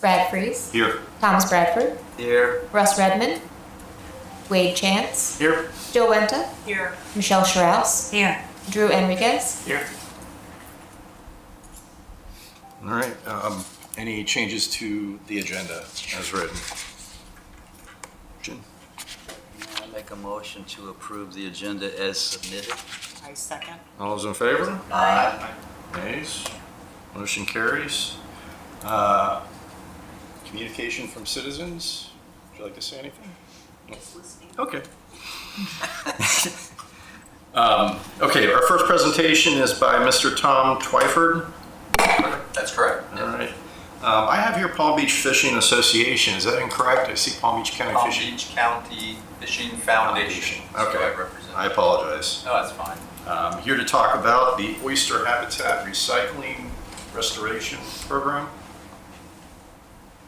Brad Freese. Here. Thomas Bradford. Here. Russ Redmond. Wade Chance. Here. Jill Wenta. Here. Michelle Sherrouse. Here. Drew Enriquez. Here. All right. Any changes to the agenda as written? Jim? I'll make a motion to approve the agenda as submitted. I second. All those in favor? Aye. Nays? Motion carries. Communication from citizens? Would you like to say anything? No. Okay. Okay, our first presentation is by Mr. Tom Twyford. That's correct. All right. I have here Palm Beach Fishing Association. Is that incorrect? I see Palm Beach County Palm Fishing. Beach County Fishing Foundation. Okay. So I represent. I apologize. No, that's fine. Here to talk about the Oyster Habitat Recycling Restoration Program.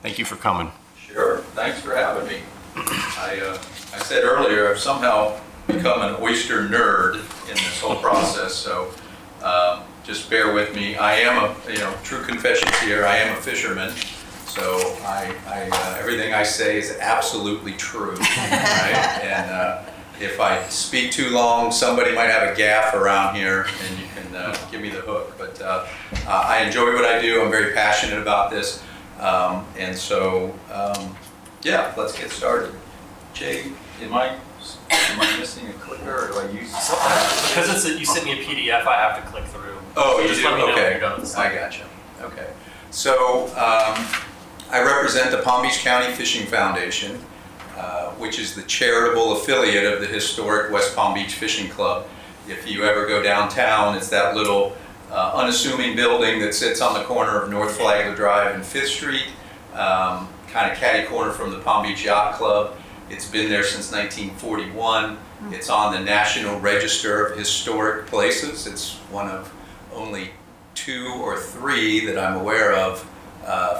Thank you for coming. Sure. Thanks for having me. I said earlier, I've somehow become an oyster nerd in this whole process, so just bear with me. I am true confessions here, I am a fisherman, so everything I say is absolutely true, right? And if I speak too long, somebody might have a gaffe around here and you can give me the hook. But I enjoy what I do, I'm very passionate about this. And so, yeah, let's get started. Jay, am I missing a clicker, or do I use? Because you sent me a PDF, I have to click through. Oh, so you just do? let me know when Okay, you're done with the slide. I gotcha. Okay, so I represent the Palm Beach County Fishing Foundation, which is the charitable affiliate of the historic West Palm Beach Fishing Club. If you ever go downtown, it's that little unassuming building that sits on the corner of North Flagler Drive and 5th Street, kind of catty corner from the Palm Beach Yacht Club. It's been there since 1941. It's on the National Register of Historic Places. It's one of only 2 or 3 that I'm aware of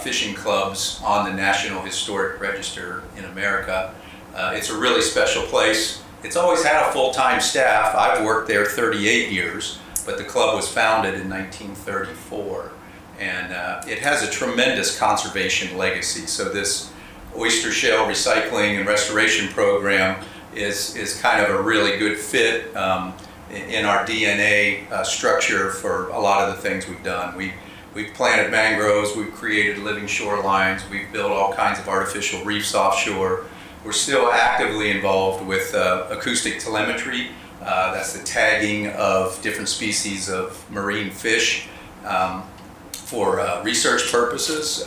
fishing clubs on the National Historic Register in America. It's a really special place. It's always had a full-time staff. I've worked there 38 years. But the club was founded in 1934, and it has a tremendous conservation legacy. So this oyster shell recycling and restoration program is kind of a really good fit in our DNA structure for a lot of the things we've done. We've planted mangroves, we've created living shorelines, we've built all kinds of artificial reefs offshore. We're still actively involved with acoustic telemetry. That's the tagging of different species of marine fish for research purposes.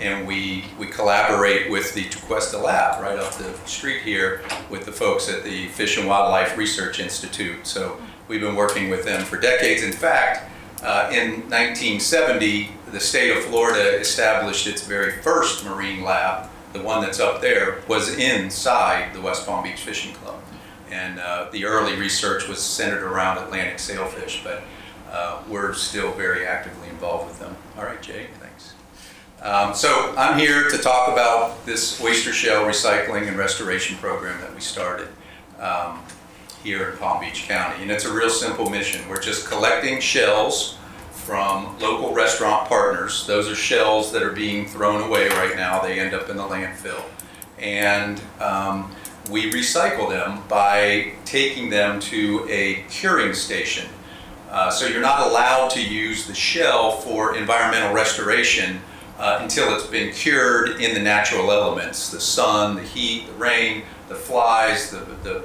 And we collaborate with the Tequesta lab right up the street here with the folks at the Fish and Wildlife Research Institute. So we've been working with them for decades. In fact, in 1970, the state of Florida established its very first marine lab. The one that's up there was inside the West Palm Beach Fishing Club. And the early research was centered around Atlantic sailfish, but we're still very actively involved with them. All right, Jay, thanks. So I'm here to talk about this oyster shell recycling and restoration program that we started here in Palm Beach County. And it's a real simple mission. We're just collecting shells from local restaurant partners. Those are shells that are being thrown away right now. They end up in the landfill. And we recycle them by taking them to a curing station. So you're not allowed to use the shell for environmental restoration until it's been cured in the natural elements, the sun, the heat, the rain, the flies, the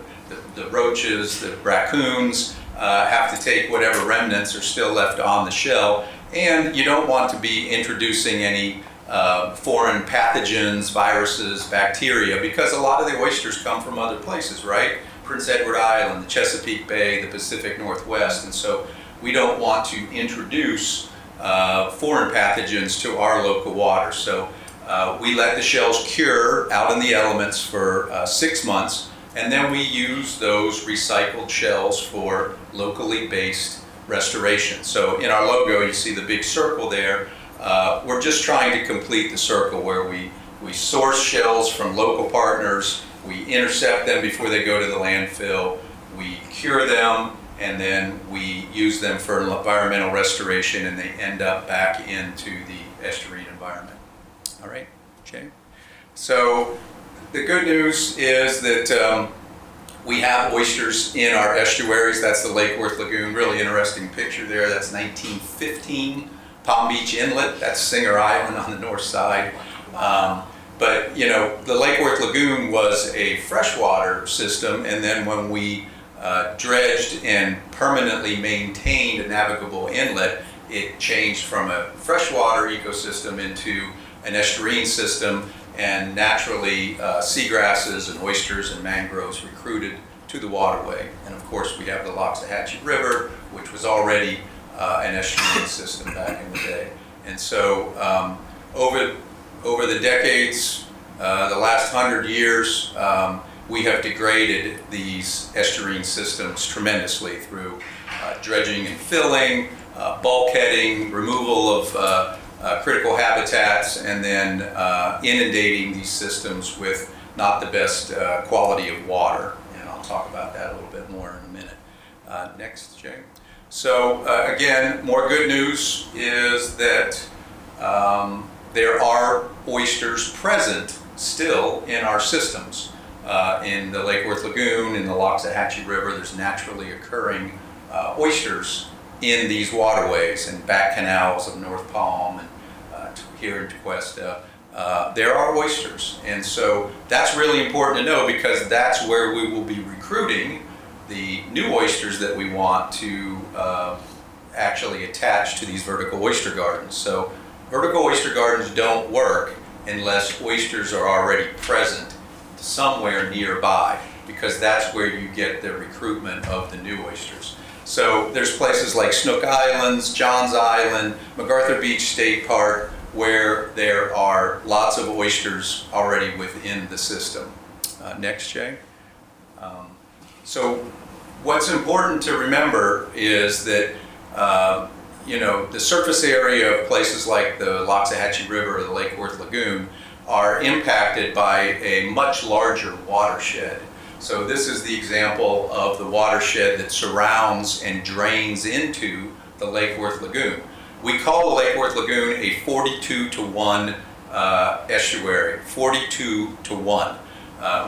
roaches, the raccoons have to take whatever remnants are still left on the shell. And you don't want to be introducing any foreign pathogens, viruses, bacteria, because a lot of the oysters come from other places, right? Prince Edward Island, the Chesapeake Bay, the Pacific Northwest, and so we don't want to introduce foreign pathogens to our local water. So we let the shells cure out in the elements for 6 months, and then we use those recycled shells for locally based restoration. So in our logo, you see the big circle there. We're just trying to complete the circle where we source shells from local partners, we intercept them before they go to the landfill, we cure them, and then we use them for environmental restoration, and they end up back into the estuarine environment. All right, Jay? So the good news is that we have oysters in our estuaries. That's the Lake Worth Lagoon. Really interesting picture there. That's 1915 Palm Beach Inlet. That's Singer Island on the north side. But you know, the Lake Worth Lagoon was a freshwater system, and then when we dredged and permanently maintained a navigable inlet, it changed from a freshwater ecosystem into an estuarine system, and naturally seagrasses and oysters and mangroves recruited to the waterway. And of course we have the Loxahatchee River, which was already an estuarine system back in the day. And so over the decades, the last 100 years, we have degraded these estuarine systems tremendously through dredging and filling, bulkheading, removal of critical habitats, and then inundating these systems with not the best quality of water. And I'll talk about that a little bit more in a minute. Next, Jay. So again, more good news is that there are oysters present still in our systems. In the Lake Worth Lagoon, in the Loxahatchee River, there's naturally occurring oysters in these waterways and back canals of North Palm and here in Tequesta. There are oysters, and so that's really important to know, because that's where we will be recruiting the new oysters that we want to actually attach to these vertical oyster gardens. So vertical oyster gardens don't work unless oysters are already present somewhere nearby, because that's where you get the recruitment of the new oysters. So there's places like Snook Islands, Johns Island, MacArthur Beach State Park, where there are lots of oysters already within the system. Next, Jay. So what's important to remember is that you know, the surface area of places like the Loxahatchee River or the Lake Worth Lagoon are impacted by a much larger watershed. So this is the example of the watershed that surrounds and drains into the Lake Worth Lagoon. We call the Lake Worth Lagoon a 42-to-1 estuary, 42-to-1.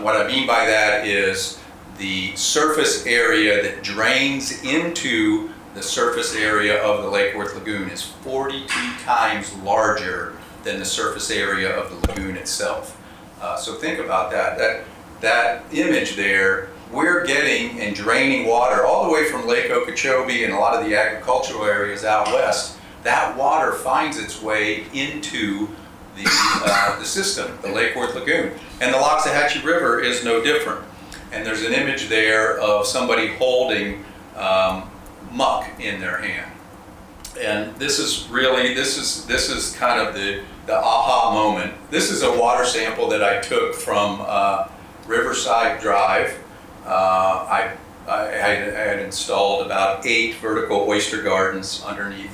What I mean by that is the surface area that drains into the surface area of the Lake Worth Lagoon is 42 times larger than the surface area of the lagoon itself. So think about that. That image there, we're getting and draining water all the way from Lake Okeechobee and a lot of the agricultural areas out west. That water finds its way into the system, the Lake Worth Lagoon. And the Loxahatchee River is no different. And there's an image there of somebody holding muck in their hand. And this is really, this is kind of the aha moment. This is a water sample that I took from Riverside Drive. I had installed about 8 vertical oyster gardens underneath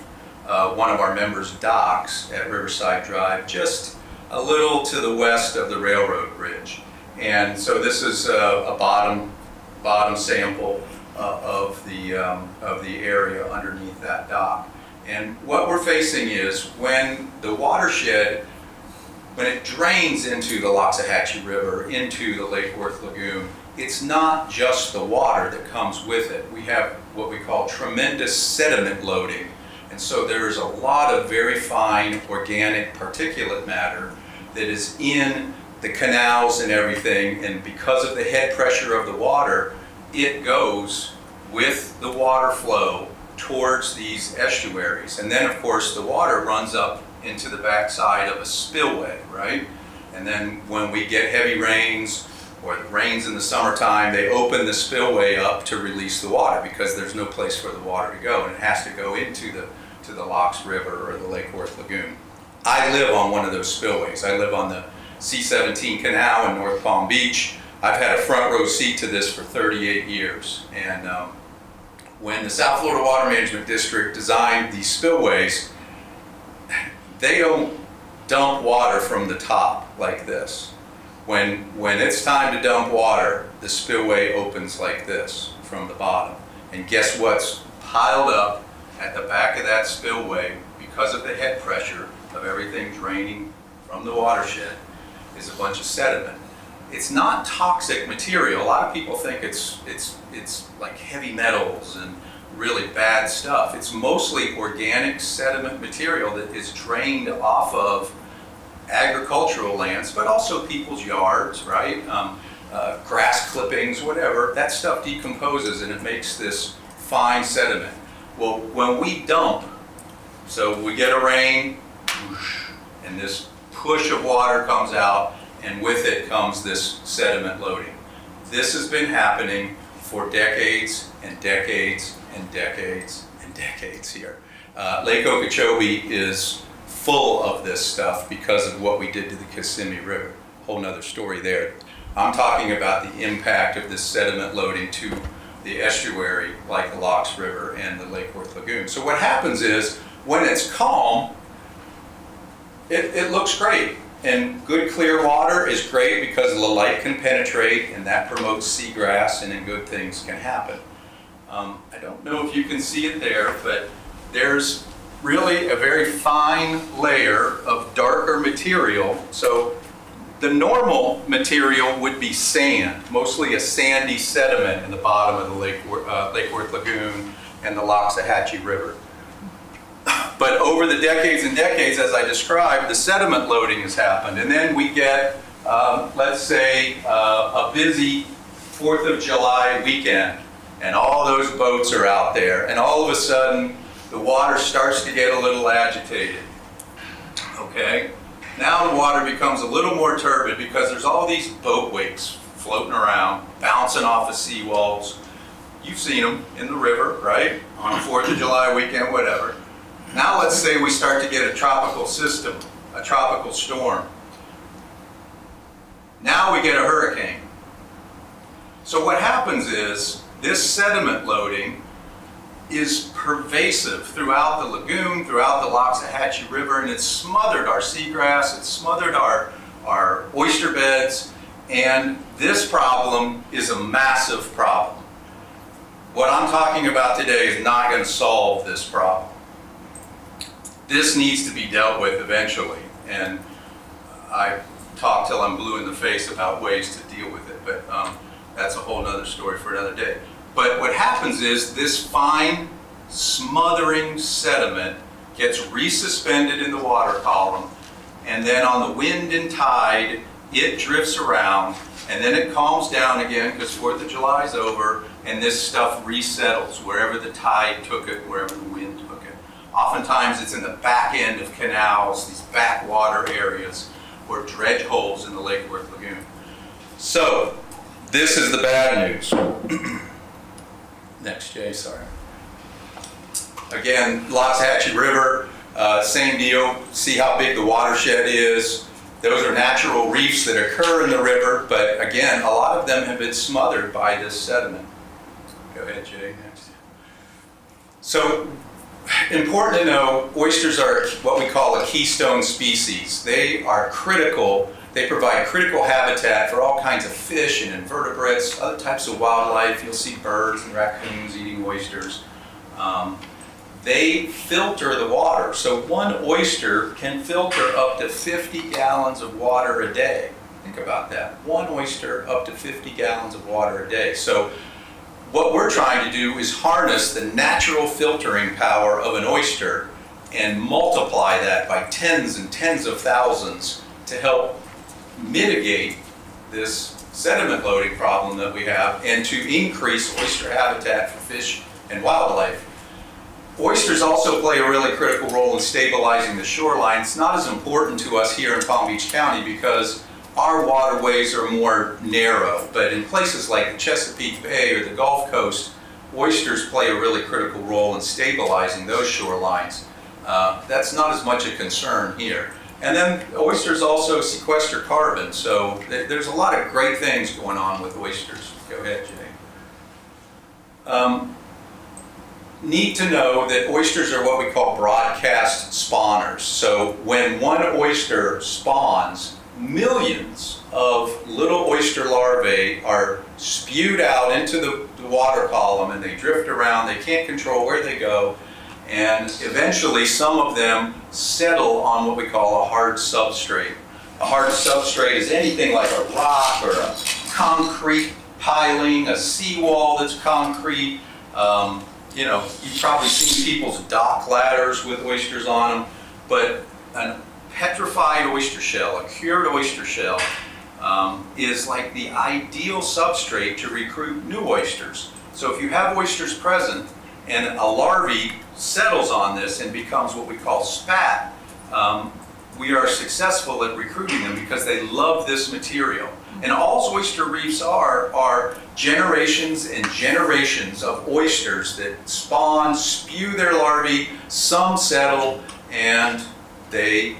one of our members' docks at Riverside Drive, just a little to the west of the railroad bridge. And so this is a bottom sample of the area underneath that dock. And what we're facing is when the watershed, when it drains into the Loxahatchee River, into the Lake Worth Lagoon, it's not just the water that comes with it. We have what we call tremendous sediment loading. And so there's a lot of very fine organic particulate matter that is in the canals and everything. And because of the head pressure of the water, it goes with the water flow towards these estuaries. And then of course the water runs up into the backside of a spillway, right? And then when we get heavy rains, or the rains in the summertime, they open the spillway up to release the water, because there's no place for the water to go, and it has to go into the Lox River or the Lake Worth Lagoon. I live on one of those spillways. I live on the C-17 Canal in North Palm Beach. I've had a front row seat to this for 38 years. And when the South Florida Water Management District designed these spillways, they don't dump water from the top like this. When it's time to dump water, the spillway opens like this from the bottom. And guess what's piled up at the back of that spillway because of the head pressure of everything draining from the watershed is a bunch of sediment. It's not toxic material. A lot of people think it's like heavy metals and really bad stuff. It's mostly organic sediment material that is drained off of agricultural lands, but also people's yards, right? Grass clippings, whatever. That stuff decomposes and it makes this fine sediment. Well, when we dump, so we get a rain, whoosh, and this push of water comes out, and with it comes this sediment loading. This has been happening for decades and decades and decades and decades here. Lake Okeechobee is full of this stuff because of what we did to the Kissimmee River. Whole nother story there. I'm talking about the impact of this sediment loading to the estuary like the Locks River and the Lake Worth Lagoon. So what happens is, when it's calm, it looks great. And good clear water is great because the light can penetrate and that promotes seagrass and then good things can happen. I don't know if you can see it there, but there's really a very fine layer of darker material. So the normal material would be sand, mostly a sandy sediment in the bottom of the Lake Worth Lagoon and the Loxahatchee River. But over the decades and decades, as I described, the sediment loading has happened. And then we get, let's say, a busy 4th of July weekend, and all those boats are out there. And all of a sudden, the water starts to get a little agitated. Okay? Now the water becomes a little more turbid because there's all these boat wakes floating around, bouncing off of seawalls. You've seen them in the river, right? On a 4th of July weekend, whatever. Now let's say we start to get a tropical system, a tropical storm. Now we get a hurricane. So what happens is this sediment loading is pervasive throughout the lagoon, throughout the Loxahatchee River, and it's smothered our seagrass, it's smothered our oyster beds, and this problem is a massive problem. What I'm talking about today is not going to solve this problem. This needs to be dealt with eventually, and I talk till I'm blue in the face about ways to deal with it, but that's a whole nother story for another day. But what happens is this fine smothering sediment gets resuspended in the water column, and then on the wind and tide, it drifts around, and then it calms down again because 4th of July is over, and this stuff resettles wherever the tide took it, wherever the wind took it. Oftentimes it's in the back end of canals, these backwater areas, or dredge holes in the Lake Worth Lagoon. So, this is the bad news. Next, Jay, sorry. Again, Loxahatchee River, same deal. See how big the watershed is. Those are natural reefs that occur in the river, but again, a lot of them have been smothered by this sediment. Go ahead, Jay, next. So, important to know, oysters are what we call a keystone species. They are critical. They provide critical habitat for all kinds of fish and invertebrates, other types of wildlife. You'll see birds and raccoons eating oysters. They filter the water. So one oyster can filter up to 50 gallons of water a day. Think about that. One oyster up to 50 gallons of water a day. So what we're trying to do is harness the natural filtering power of an oyster and multiply that by tens and tens of thousands to help mitigate this sediment loading problem that we have and to increase oyster habitat for fish and wildlife. Oysters also play a really critical role in stabilizing the shoreline. It's not as important to us here in Palm Beach County because our waterways are more narrow, but in places like the Chesapeake Bay or the Gulf Coast, oysters play a really critical role in stabilizing those shorelines. That's not as much a concern here. And then oysters also sequester carbon, so there's a lot of great things going on with oysters. Go ahead, Jay. Need to know that oysters are what we call broadcast spawners. So when one oyster spawns, millions of little oyster larvae are spewed out into the water column and they drift around. They can't control where they go. And eventually, some of them settle on what we call a hard substrate. A hard substrate is anything like a rock or a concrete piling, a seawall that's concrete. You know, you've probably seen people's dock ladders with oysters on them, but a petrified oyster shell, a cured oyster shell, is like the ideal substrate to recruit new oysters. So if you have oysters present and a larvae settles on this and becomes what we call spat, we are successful at recruiting them because they love this material. And all oyster reefs are generations and generations of oysters that spawn, spew their larvae, some settle, and they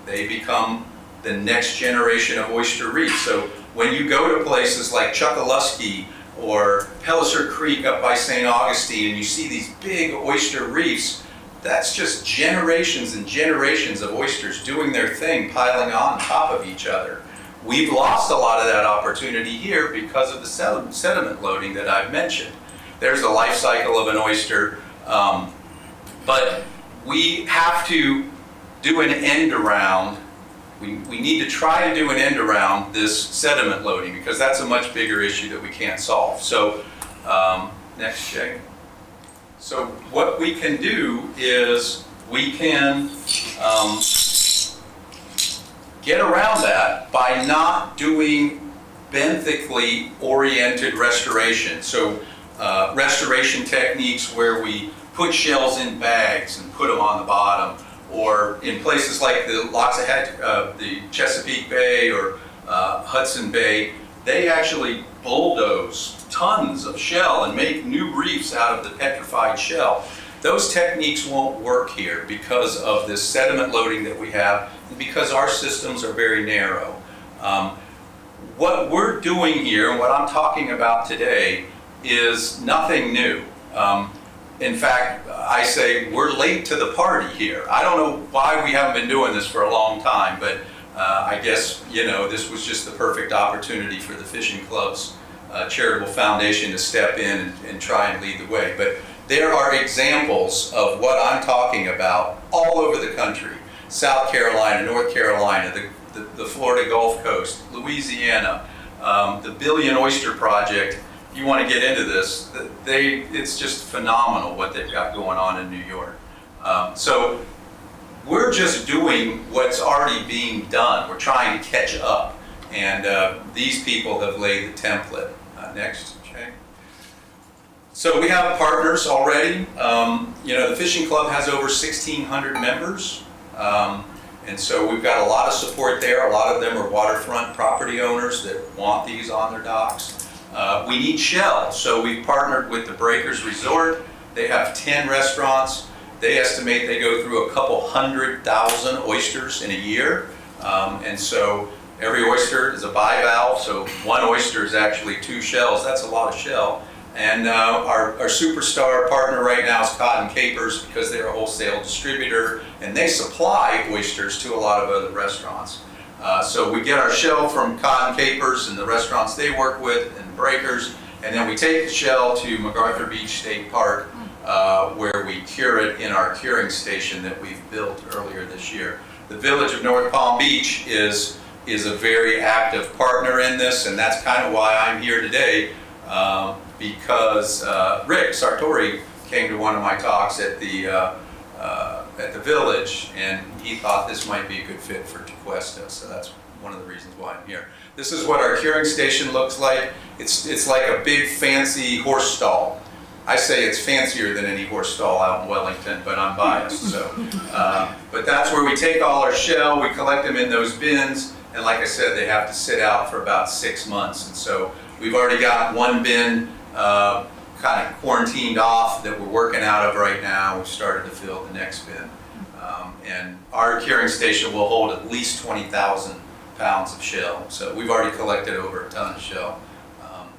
become the next generation of oyster reefs. So when you go to places like Chuckaluskee or Pellicer Creek up by St. Augustine and you see these big oyster reefs, that's just generations and generations of oysters doing their thing, piling on top of each other. We've lost a lot of that opportunity here because of the sediment loading that I've mentioned. There's the life cycle of an oyster, but we have to do an end around. We need to try to do an end around this sediment loading because that's a much bigger issue that we can't solve. So, next, Jay. So what we can do is we can get around that by not doing benthically oriented restoration. So restoration techniques where we put shells in bags and put them on the bottom, or in places like the Chesapeake Bay or Hudson Bay, they actually bulldoze tons of shell and make new reefs out of the petrified shell. Those techniques won't work here because of this sediment loading that we have and because our systems are very narrow. What we're doing here and what I'm talking about today is nothing new. In fact, I say we're late to the party here. I don't know why we haven't been doing this for a long time, but I guess, you know, this was just the perfect opportunity for the Fishing Club's charitable foundation to step in and try and lead the way. But there are examples of what I'm talking about all over the country. South Carolina, North Carolina, the Florida Gulf Coast, Louisiana, the Billion Oyster Project. You want to get into this, it's just phenomenal what they've got going on in New York. So we're just doing what's already being done. We're trying to catch up. And these people have laid the template. Next, Jay. So we have partners already. You know, the Fishing Club has over 1,600 members. And so we've got a lot of support there. A lot of them are waterfront property owners that want these on their docks. We need shell, so we've partnered with the Breakers Resort. They have 10 restaurants. They estimate they go through a couple 100,000 oysters in a year. And so every oyster is a bivalve, so one oyster is actually 2 shells. That's a lot of shell. And our superstar partner right now is Cod and Capers because they're a wholesale distributor and they supply oysters to a lot of other restaurants. So we get our shell from Cod and Capers and the restaurants they work with and Breakers, and then we take the shell to MacArthur Beach State Park where we cure it in our curing station that we've built earlier this year. The Village of North Palm Beach is a very active partner in this, and that's kind of why I'm here today, because Rick Sartori came to one of my talks at the Village, and he thought this might be a good fit for Tequesta, so that's one of the reasons why I'm here. This is what our curing station looks like. It's like a big fancy horse stall. I say it's fancier than any horse stall out in Wellington, but I'm biased. So, but that's where we take all our shell, we collect them in those bins, and like I said, they have to sit out for about 6 months. And so we've already got one bin kind of quarantined off that we're working out of right now. We've started to fill the next bin. And our curing station will hold at least 20,000 pounds of shell. So we've already collected over a ton of shell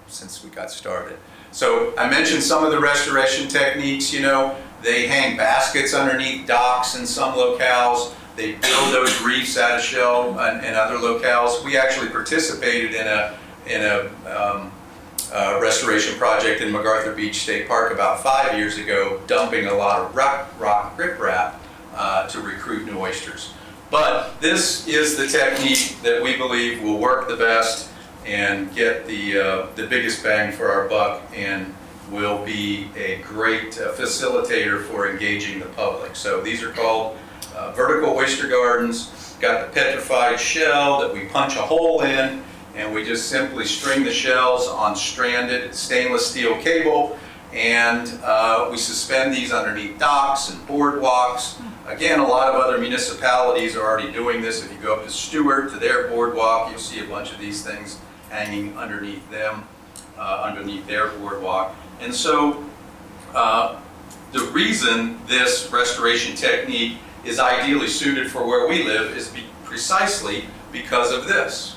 since we got started. So I mentioned some of the restoration techniques. You know, they hang baskets underneath docks in some locales. They build those reefs out of shell in other locales. We actually participated in a restoration project in MacArthur Beach State Park about 5 years ago, dumping a lot of rock riprap to recruit new oysters. But this is the technique that we believe will work the best and get the biggest bang for our buck, and will be a great facilitator for engaging the public. So these are called vertical oyster gardens. Got the petrified shell that we punch a hole in, and we just simply string the shells on stranded stainless steel cable, and we suspend these underneath docks and boardwalks. Again, a lot of other municipalities are already doing this. If you go up to Stewart, to their boardwalk, you'll see a bunch of these things hanging underneath them, underneath their boardwalk. And so the reason this restoration technique is ideally suited for where we live is precisely because of this.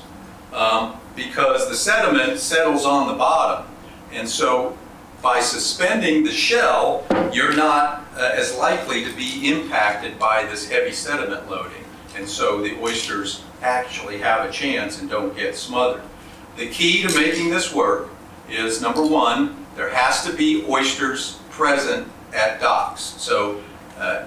Because the sediment settles on the bottom. And so by suspending the shell, you're not as likely to be impacted by this heavy sediment loading. And so the oysters actually have a chance and don't get smothered. The key to making this work is, number one, there has to be oysters present at docks. So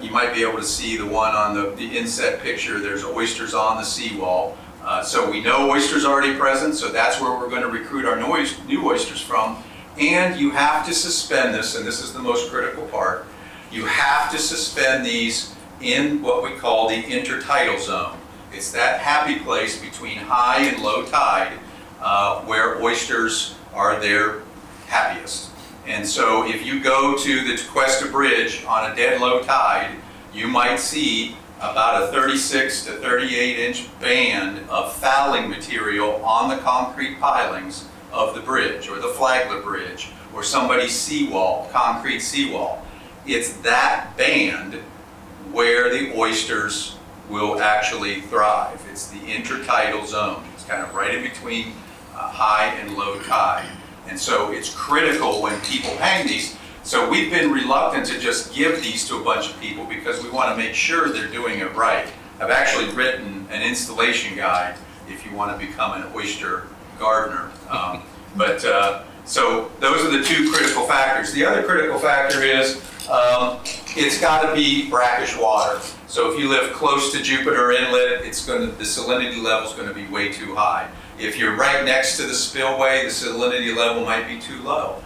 you might be able to see the one on the inset picture. There's oysters on the seawall. So we know oysters are already present, so that's where we're going to recruit our new oysters from. And you have to suspend this, and this is the most critical part. You have to suspend these in what we call the intertidal zone. It's that happy place between high and low tide where oysters are their happiest. And so if you go to the Tequesta Bridge on a dead low tide, you might see about a 36 to 38 inch band of fouling material on the concrete pilings of the bridge, or the Flagler Bridge, or somebody's seawall, concrete seawall. It's that band where the oysters will actually thrive. It's the intertidal zone. It's kind of right in between high and low tide. And so it's critical when people hang these. So we've been reluctant to just give these to a bunch of people because we want to make sure they're doing it right. I've actually written an installation guide if you want to become an oyster gardener. So those are the two critical factors. The other critical factor is it's got to be brackish water. So if you live close to Jupiter Inlet, the salinity level is going to be way too high. If you're right next to the spillway, the salinity level might be too low.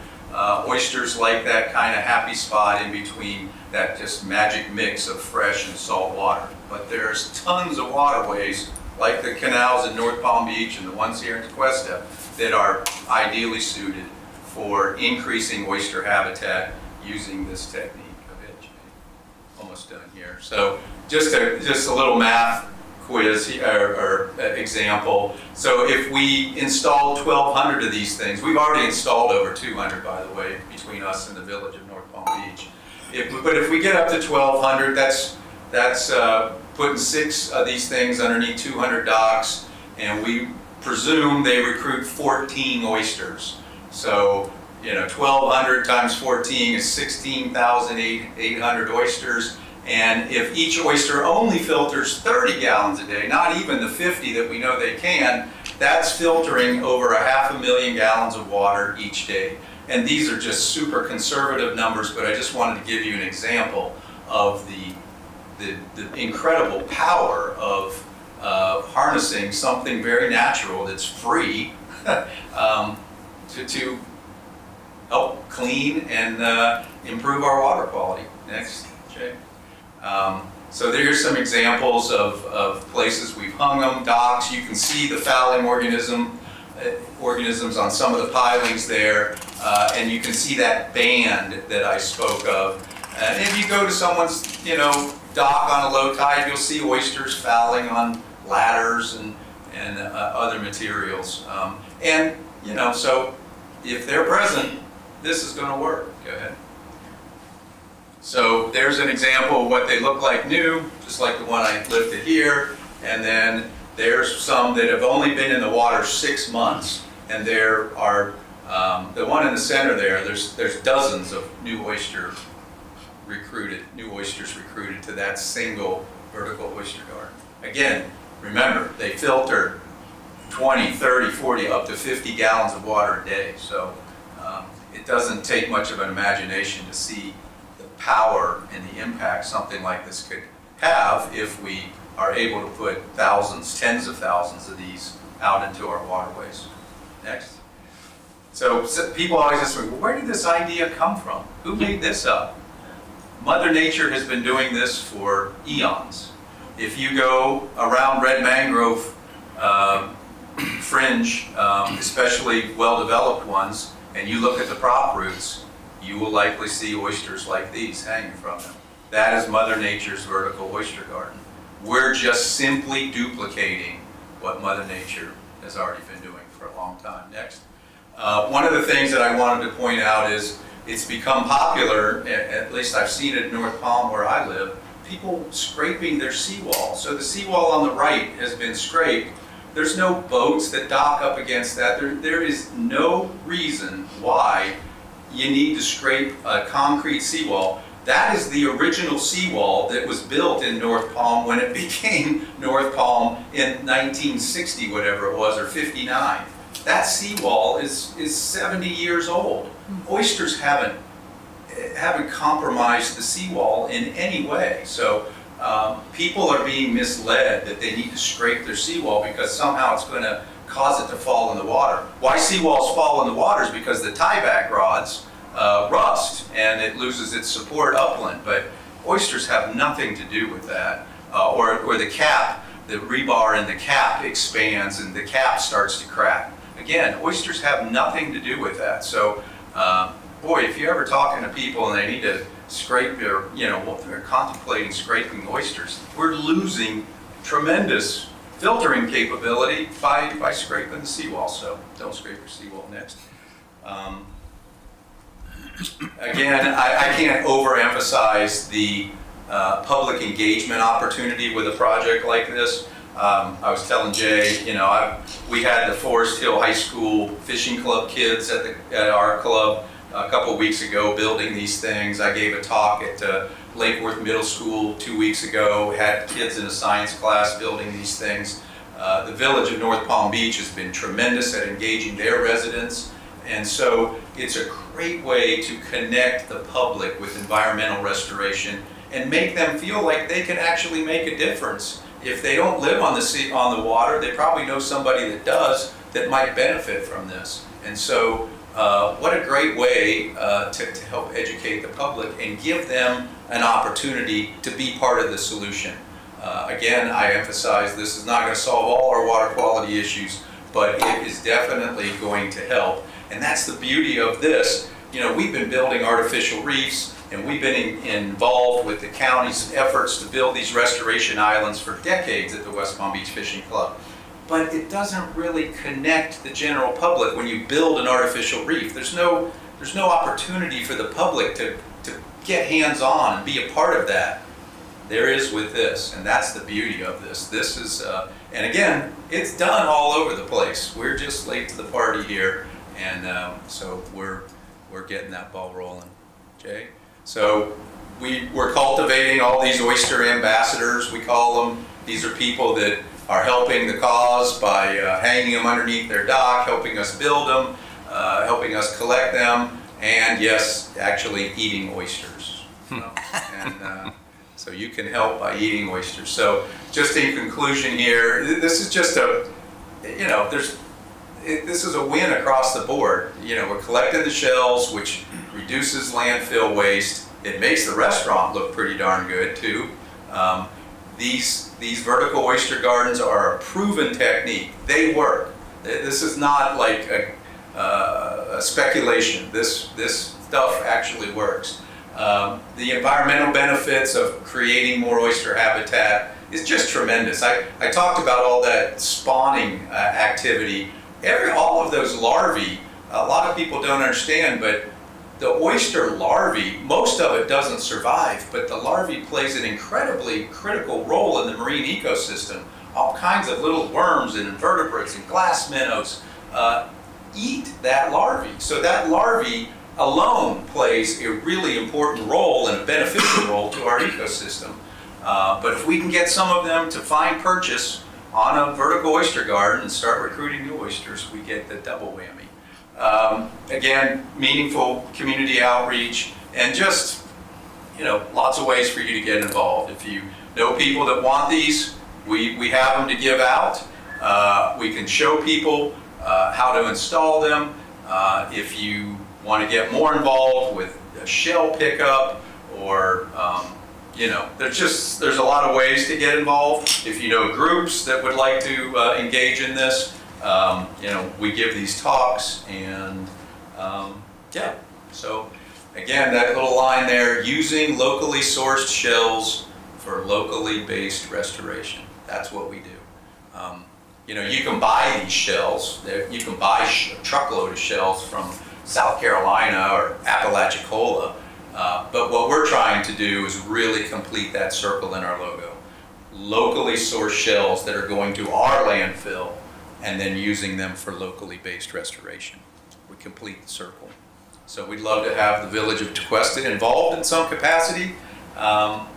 Oysters like that kind of happy spot in between, that just magic mix of fresh and salt water. But there's tons of waterways, like the canals in North Palm Beach and the ones here in Tequesta, that are ideally suited for increasing oyster habitat using this technique of edge bait. Almost done here. So just a little math quiz or example. So if we installed 1,200 of these things, we've already installed over 200, by the way, between us and the village of North Palm Beach. But if we get up to 1,200, that's putting 6 of these things underneath 200 docks, and we presume they recruit 14 oysters. So 1,200 times 14 is 16,800 oysters. And if each oyster only filters 30 gallons a day, not even the 50 that we know they can, that's filtering over 500,000 gallons of water each day. And these are just super conservative numbers, but I just wanted to give you an example of the incredible power of harnessing something very natural that's free to help clean and improve our water quality. Next, Jay. So there's some examples of places we've hung them, docks. You can see the fouling organisms on some of the pilings there, and you can see that band that I spoke of. And if you go to someone's, dock on a low tide, you'll see oysters fouling on ladders and other materials. So if they're present, this is going to work. Go ahead. So there's an example of what they look like new, just like the one I lifted here. And then there's some that have only been in the water 6 months. And there are, the one in the center there's dozens of new oysters recruited to that single vertical oyster garden. Again, remember, they filter 20, 30, 40, up to 50 gallons of water a day. So it doesn't take much of an imagination to see the power and the impact something like this could have if we are able to put thousands, tens of thousands of these out into our waterways. Next. So people always ask me, well, where did this idea come from? Who made this up? Mother Nature has been doing this for eons. If you go around red mangrove fringe, especially well-developed ones, and you look at the prop roots, you will likely see oysters like these hanging from them. That is Mother Nature's vertical oyster garden. We're just simply duplicating what Mother Nature has already been doing for a long time. Next. One of the things that I wanted to point out is it's become popular, at least I've seen it in North Palm where I live, people scraping their seawall. So the seawall on the right has been scraped. There's no boats that dock up against that. There is no reason why you need to scrape a concrete seawall. That is the original seawall that was built in North Palm when it became North Palm in 1960, whatever it was, or 59. That seawall is 70 years old. Oysters haven't compromised the seawall in any way. So people are being misled that they need to scrape their seawall because somehow it's going to cause it to fall in the water. Why seawalls fall in the water is because the tieback rods rust and it loses its support upland. But oysters have nothing to do with that. Or the cap, the rebar in the cap expands and the cap starts to crack. Again, oysters have nothing to do with that. So, boy, if you're ever talking to people and they need to scrape their, they're contemplating scraping oysters, we're losing tremendous filtering capability by scraping the seawall. So don't scrape your seawall. Next. Again, I can't overemphasize the public engagement opportunity with a project like this. I was telling Jay, we had the Forest Hill High School Fishing Club kids at our club a couple weeks ago building these things. I gave a talk at Lake Worth Middle School 2 weeks ago, had kids in a science class building these things. The village of North Palm Beach has been tremendous at engaging their residents, and so it's a great way to connect the public with environmental restoration and make them feel like they can actually make a difference. If they don't live on the water, they probably know somebody that does that might benefit from this. And so what a great way to help educate the public and give them an opportunity to be part of the solution. Again, I emphasize this is not going to solve all our water quality issues, but it is definitely going to help. And that's the beauty of this. We've been building artificial reefs, and we've been involved with the county's efforts to build these restoration islands for decades at the West Palm Beach Fishing Club. But it doesn't really connect the general public when you build an artificial reef. There's no opportunity for the public to get hands-on and be a part of that. There is with this, and that's the beauty of this. This is, and again, it's done all over the place. We're just late to the party here, and so we're getting that ball rolling. Jay? So we're cultivating all these oyster ambassadors, we call them. These are people that are helping the cause by hanging them underneath their dock, helping us build them, helping us collect them, and yes, actually eating oysters. So you can help by eating oysters. So just in conclusion here, this is just this is a win across the board. We're collecting the shells, which reduces landfill waste. It makes the restaurant look pretty darn good too. These vertical oyster gardens are a proven technique. They work. This is not like a speculation. This stuff actually works. The environmental benefits of creating more oyster habitat is just tremendous. I talked about all that spawning activity. All of those larvae, a lot of people don't understand, but the oyster larvae, most of it doesn't survive, but the larvae plays an incredibly critical role in the marine ecosystem. All kinds of little worms and invertebrates and glass minnows eat that larvae. So that larvae alone plays a really important role and a beneficial role to our ecosystem. But if we can get some of them to find purchase on a vertical oyster garden and start recruiting new oysters, we get the double whammy. Again, meaningful community outreach, and just, lots of ways for you to get involved. If you know people that want these, we have them to give out. We can show people how to install them. If you want to get more involved with a shell pickup, or there's a lot of ways to get involved. If you know groups that would like to engage in this, we give these talks, and so again, that little line there, using locally sourced shells for locally based restoration. That's what we do. You can buy these shells. You can buy a truckload of shells from South Carolina or Apalachicola. But what we're trying to do is really complete that circle in our logo. Locally sourced shells that are going to our landfill and then using them for locally based restoration. We complete the circle. So we'd love to have the village of Tequesta involved in some capacity. I'm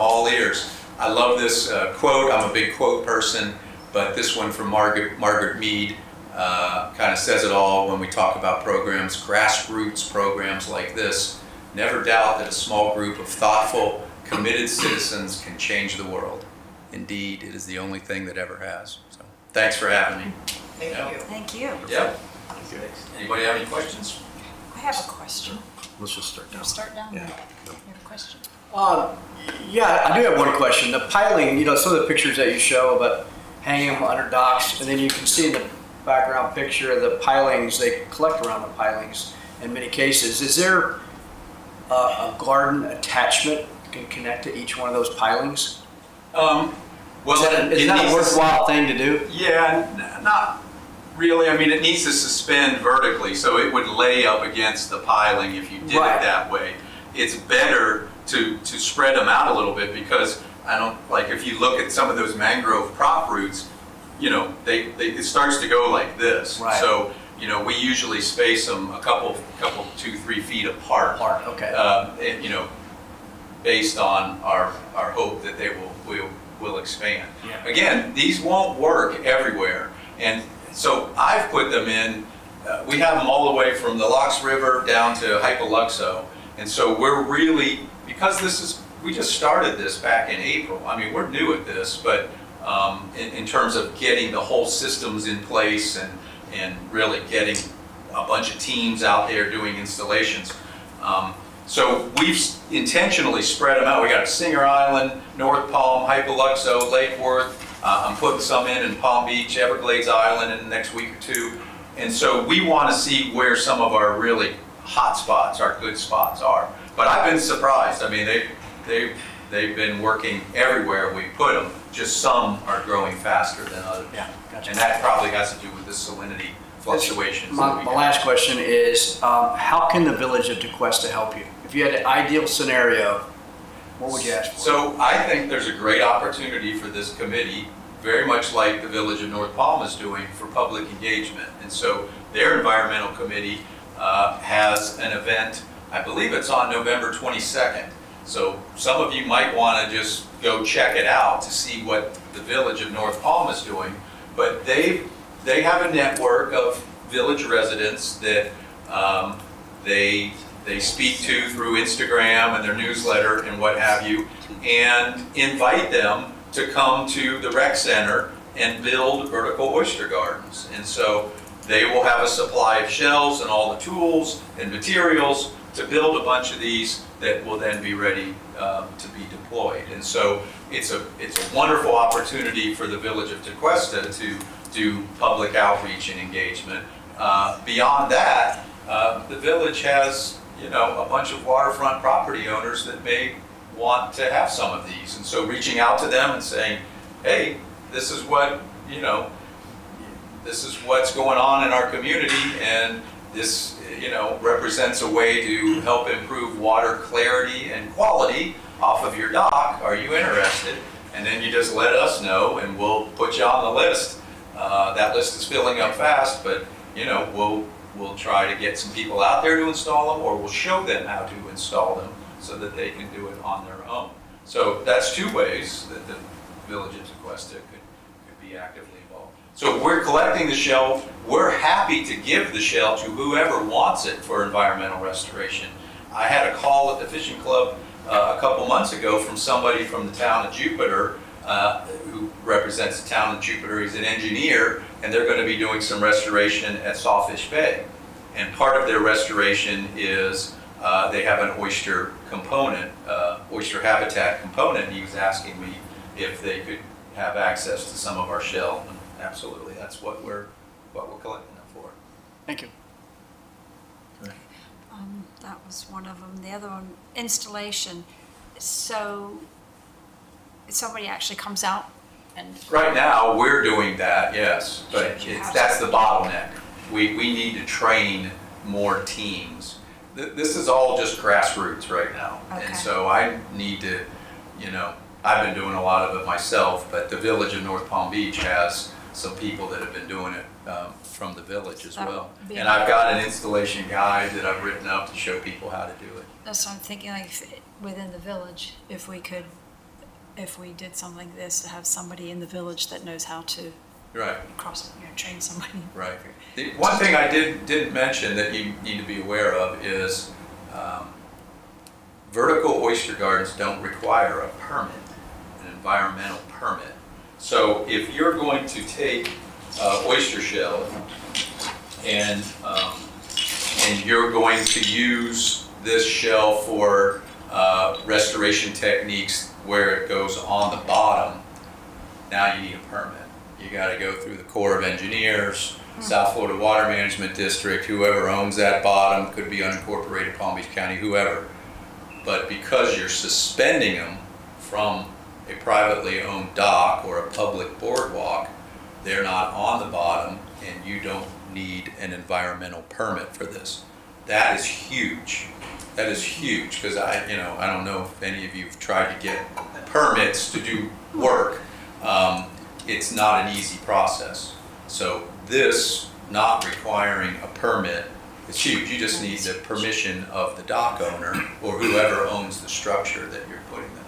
all ears. I love this quote. I'm a big quote person, but this one from Margaret Mead kind of says it all when we talk about programs, grassroots programs like this. Never doubt that a small group of thoughtful, committed citizens can change the world. Indeed, it is the only thing that ever has. So, thanks for having me. Thank you. Thank you. Yep. Anybody have any questions? I have a question. Let's just start You down. start down there. Yeah. You have a question? Yeah, I do have one question. The piling, some of the pictures that you show about hanging them under docks, and then you can see in the background picture the pilings, they collect around the pilings in many cases. Is there a garden attachment that can connect to each one of those pilings? Is that a worthwhile thing to do? Yeah, not really. I mean, it needs to suspend vertically, so it would lay up against the piling if you did Right. it that way. It's better to spread them out a little bit, because if you look at some of those mangrove prop roots, it starts to go like this. Right. So, we usually space them a couple 2-3 feet apart. Okay. Based on our hope that they will expand. Yeah. Again, these won't work everywhere, and so I've put them in. We have them all the way from the Locks River down to Hypoluxo, and so we're really, because we just started this back in April. I mean, we're new at this, but in terms of getting the whole systems in place and really getting a bunch of teams out there doing installations. So we've intentionally spread them out. We got Singer Island, North Palm, Hypoluxo, Lake Worth. I'm putting some in Palm Beach, Everglades Island in the next week or two. And so we want to see where some of our really hot spots, our good spots are. But I've been surprised. I mean, they've been working everywhere we put them. Just some are growing faster than others. Yeah, gotcha. And that probably has to do with the salinity fluctuations. that we My have. last question is, how can the village of Tequesta help you? If you had an ideal scenario, what would you ask for? So I think there's a great opportunity for this committee, very much like the Village of North Palm is doing, for public engagement. And so their environmental committee has an event, I believe it's on November 22nd. So some of you might want to just go check it out to see what the Village of North Palm is doing. But they have a network of village residents that they speak to through Instagram and their newsletter and what have you, and invite them to come to the rec center and build vertical oyster gardens. And so they will have a supply of shells and all the tools and materials to build a bunch of these that will then be ready to be deployed. And so it's a wonderful opportunity for the village of Tequesta to do public outreach and engagement. Beyond that, the village has a bunch of waterfront property owners that may want to have some of these. And so reaching out to them and saying, hey, this is what's going on in our community, and this represents a way to help improve water clarity and quality off of your dock. Are you interested? And then you just let us know and we'll put you on the list. That list is filling up fast, but we'll try to get some people out there to install them, or we'll show them how to install them so that they can do it on their own. So that's two ways that the Village of Tequesta could be actively involved. So we're collecting the shell. We're happy to give the shell to whoever wants it for environmental restoration. I had a call at the fishing club a couple months ago from somebody from the town of Jupiter who represents the town of Jupiter. He's an engineer, and they're going to be doing some restoration at Sawfish Bay. And part of their restoration is they have an oyster component, oyster habitat component. He was asking me if they could have access to some of our shell. And absolutely, that's what we're collecting them for. Thank you. That was one of them. The other one, installation. So somebody actually comes out and... Right now, we're doing that, yes, but Should you have that's the bottleneck. We need to train more teams. This is all just grassroots right now. Okay. And so I need to, I've been doing a lot of it myself, but the village of North Palm Beach has some people that have been doing it from the village as That well. would be And I've got an installation guide that I've written up to show people how to do it. That's what I'm thinking, like within the village, if we did something like this, to have somebody in the village that knows how to Right. train somebody. Right. The one thing I didn't mention that you need to be aware of is vertical oyster gardens don't require a permit, an environmental permit. So if you're going to take oyster shell and you're going to use this shell for restoration techniques where it goes on the bottom, now you need a permit. You got to go through the Corps of Engineers, South Florida Water Management District, whoever owns that bottom, could be unincorporated Palm Beach County, whoever. But because you're suspending them from a privately owned dock or a public boardwalk, they're not on the bottom, and you don't need an environmental permit for this. That is huge. That is huge, because I don't know if any of you have tried to get permits to do work. It's not an easy process. So this not requiring a permit is huge. You just need the permission of the dock owner or whoever owns the structure that you're putting them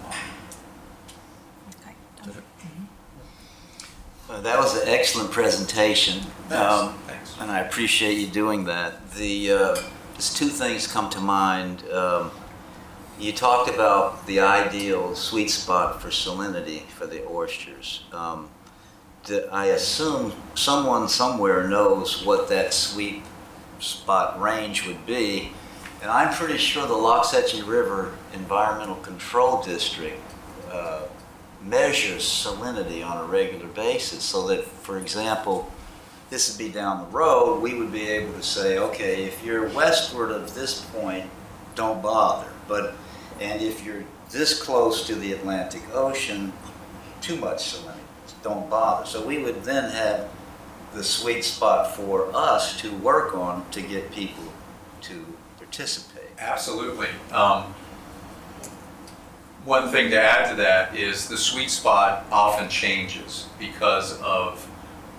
on. That was an excellent presentation. Thanks. And I appreciate you doing that. There's two things come to mind. You talked about the ideal sweet spot for salinity for the oysters. I assume someone somewhere knows what that sweet spot range would be, and I'm pretty sure the Loxahatchee River Environmental Control District measures salinity on a regular basis, so that, for example, this would be down the road, we would be able to say, okay, if you're westward of this point, don't bother. And if you're this close to the Atlantic Ocean, too much salinity, don't bother. So we would then have the sweet spot for us to work on to get people to participate. Absolutely. One thing to add to that is the sweet spot often changes because of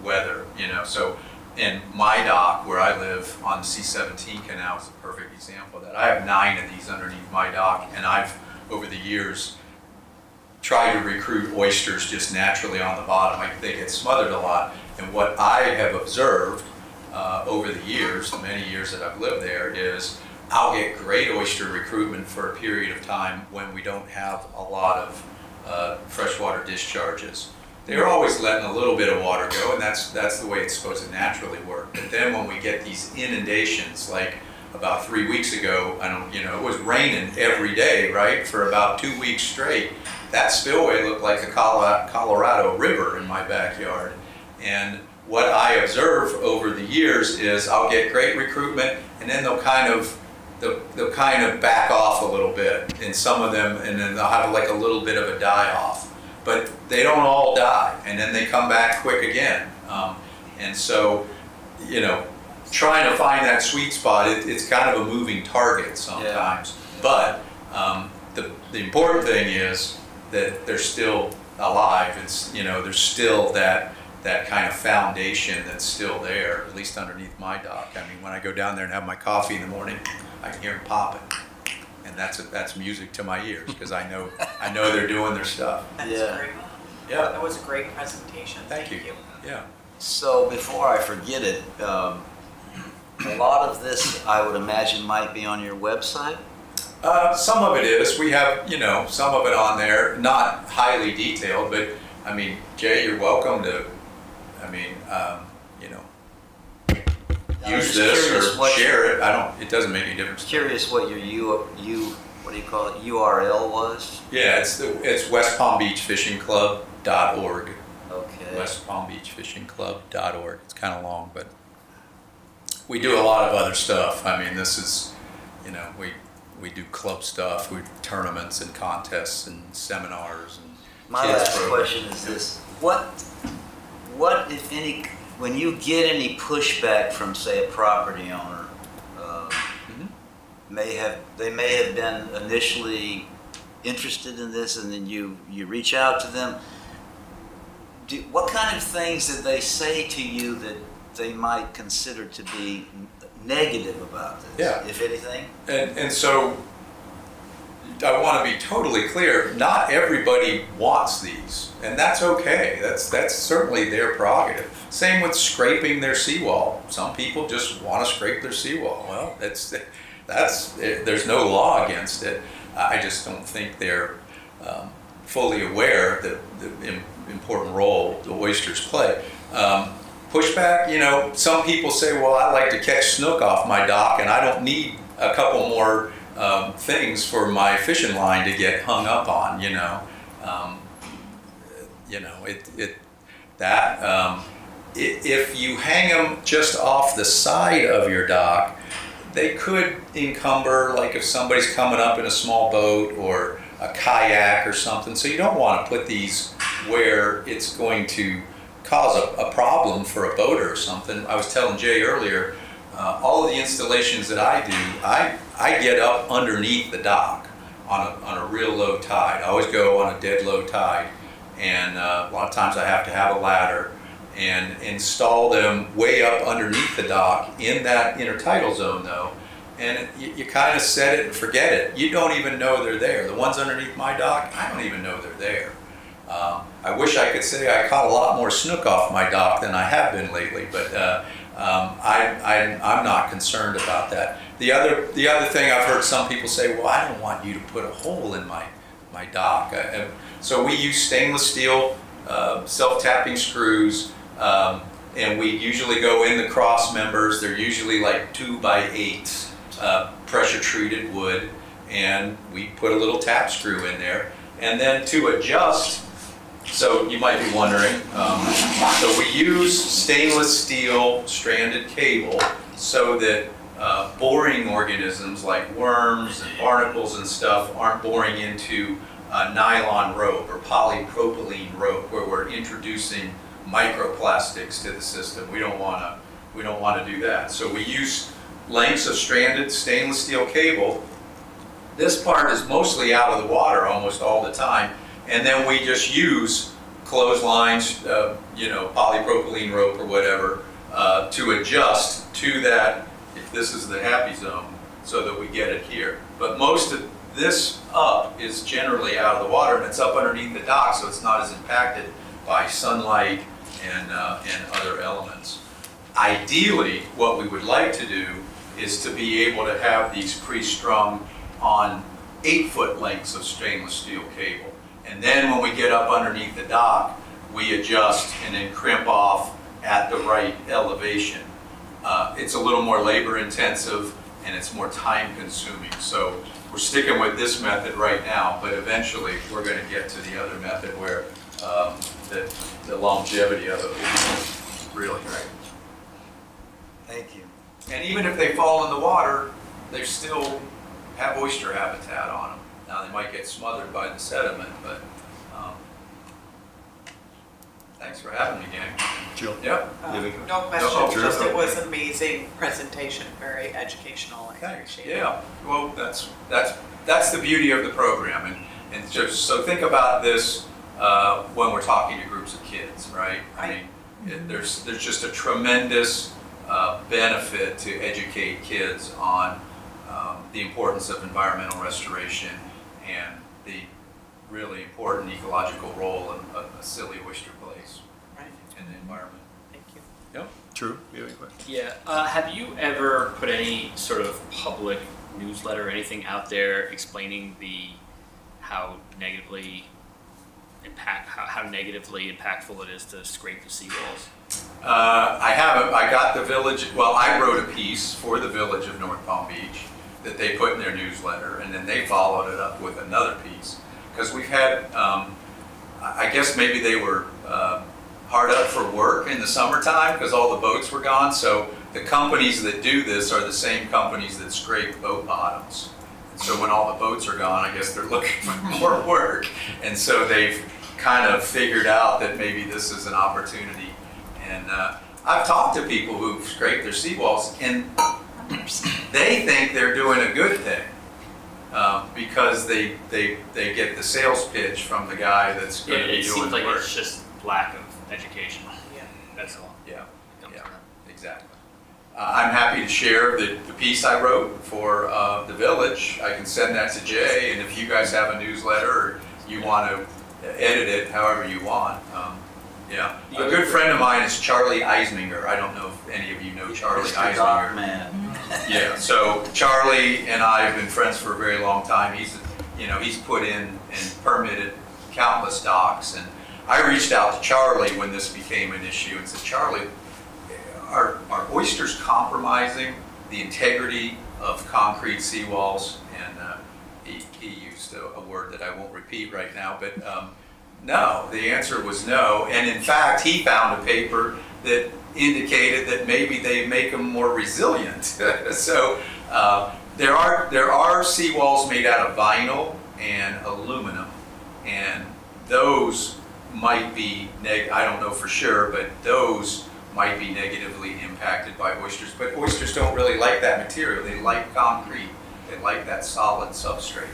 weather, So in my dock where I live on the C-17 canal is a perfect example of that. I have 9 of these underneath my dock, and I've, over the years, tried to recruit oysters just naturally on the bottom. They get smothered a lot. And what I have observed over the years, the many years that I've lived there, is I'll get great oyster recruitment for a period of time when we don't have a lot of freshwater discharges. They're always letting a little bit of water go, and that's the way it's supposed to naturally work. But then when we get these inundations, like about 3 weeks ago, it was raining every day, right, for about 2 weeks straight. That spillway looked like the Colorado River in my backyard. And what I observe over the years is I'll get great recruitment, and then they'll kind of back off a little bit in some of them, and then they'll have like a little bit of a die-off. But they don't all die, and then they come back quick again. And so, trying to find that sweet spot, it's kind of a moving target sometimes. Yeah. But the important thing is that they're still alive. It's, there's still that kind of foundation that's still there, at least underneath my dock. I mean, when I go down there and have my coffee in the morning, I can hear them popping. And that's music to my ears, because I know they're doing their stuff. Yeah. Yeah. That was a great presentation. Thank you. Yeah. So before I forget it, a lot of this, I would imagine, might be on your website? Some of it is. We have, some of it on there, not highly detailed, but I mean, Jay, you're welcome to, use this or share it. It doesn't make any difference. Curious what your what do you call it, URL was? Yeah, it's westpalmbeachfishingclub.org. Okay. westpalmbeachfishingclub.org. It's kind of long, but we do a lot of other stuff. I mean, this is, we do club stuff, we do tournaments and contests and seminars and My kids last programs. question is this: what, if any, when you get any pushback from, say, a property owner, they may have been initially interested in this, and then you reach out to them. What kind of things did they say to you that they might consider to be negative about this, Yeah. if anything? And so I want to be totally clear, not everybody wants these, and that's okay. That's certainly their prerogative. Same with scraping their seawall. Some people just want to scrape their seawall. Well, there's no law against it. I just don't think they're fully aware that the important role the oysters play. Pushback, some people say, well, I like to catch snook off my dock and I don't need a couple more things for my fishing line to get hung up on, if you hang them just off the side of your dock, they could encumber, like if somebody's coming up in a small boat or a kayak or something. So you don't want to put these where it's going to cause a problem for a boater or something. I was telling Jay earlier, all of the installations that I do, I get up underneath the dock on a real low tide. I always go on a dead low tide, and a lot of times I have to have a ladder and install them way up underneath the dock in that intertidal zone though. And you kind of set it and forget it. You don't even know they're there. The ones underneath my dock, I don't even know they're there. I wish I could say I caught a lot more snook off my dock than I have been lately, but I'm not concerned about that. The other thing I've heard some people say, well, I don't want you to put a hole in my dock. So we use stainless steel self-tapping screws, and we usually go in the cross members. They're usually like 2x8 pressure treated wood, and we put a little tap screw in there. And then to adjust, so you might be wondering, so we use stainless steel stranded cable so that boring organisms like worms and barnacles and stuff aren't boring into a nylon rope or polypropylene rope where we're introducing microplastics to the system. We don't want to do that. So we use lengths of stranded stainless steel cable. This part is mostly out of the water almost all the time, and then we just use clotheslines, polypropylene rope or whatever, to adjust to that, if this is the happy zone, so that we get it here. But most of this up is generally out of the water, and it's up underneath the dock, so it's not as impacted by sunlight and other elements. Ideally, what we would like to do is to be able to have these pre-strung on 8-foot lengths of stainless steel cable. And then when we get up underneath the dock, we adjust and then crimp off at the right elevation. It's a little more labor intensive and it's more time consuming. So we're sticking with this method right now, but eventually we're going to get to the other method where the longevity of it will be really great. Thank you. And even if they fall in the water, they still have oyster habitat on them. Now they might get smothered by the sediment, but thanks for having me, gang. Jill? Yep. No question, Oh, sure. just it was an amazing presentation, very educational. I Thanks. appreciate it. Yeah. Well, that's the beauty of the program, and just so think about this when we're talking to groups of kids, right? I mean, there's just a tremendous benefit to educate kids on the importance of environmental restoration and the really important ecological role in a silly oyster place Right, in the environment. thank you. Yep. True. You have any questions? Yeah. Have you ever put any sort of public newsletter or anything out there explaining how negatively impactful it is to scrape the seawalls? I haven't. I got the village. Well, I wrote a piece for the village of North Palm Beach that they put in their newsletter, and then they followed it up with another piece because we've had. I guess maybe they were hard up for work in the summertime because all the boats were gone. So the companies that do this are the same companies that scrape boat bottoms. And so when all the boats are gone, I guess they're looking for more work, and so they've kind of figured out that maybe this is an opportunity. And I've talked to people who've scraped their seawalls, and they think they're doing a good thing because they get the sales pitch from the guy that's going to be It doing seems the like work. it's just lack of education. Yeah. That's all. Yeah, Comes yeah, from that. exactly. I'm happy to share the piece I wrote for the village. I can send that to Jay, and if you guys have a newsletter or you want to edit it however you want. Yeah, a good friend of mine is Charlie Eisminger. I don't know if any of you know Charlie Mr. Eisminger. Dock Man. Yeah, so Charlie and I have been friends for a very long time. He's put in and permitted countless docks, and I reached out to Charlie when this became an issue and said, Charlie, are oysters compromising the integrity of concrete seawalls? And he used a word that I won't repeat right now, but no, the answer was no. And in fact, he found a paper that indicated that maybe they make them more resilient. So there are seawalls made out of vinyl and aluminum, and those might be I don't know for sure, but those might be negatively impacted by oysters. But oysters don't really like that material. They like concrete. They like that solid substrate.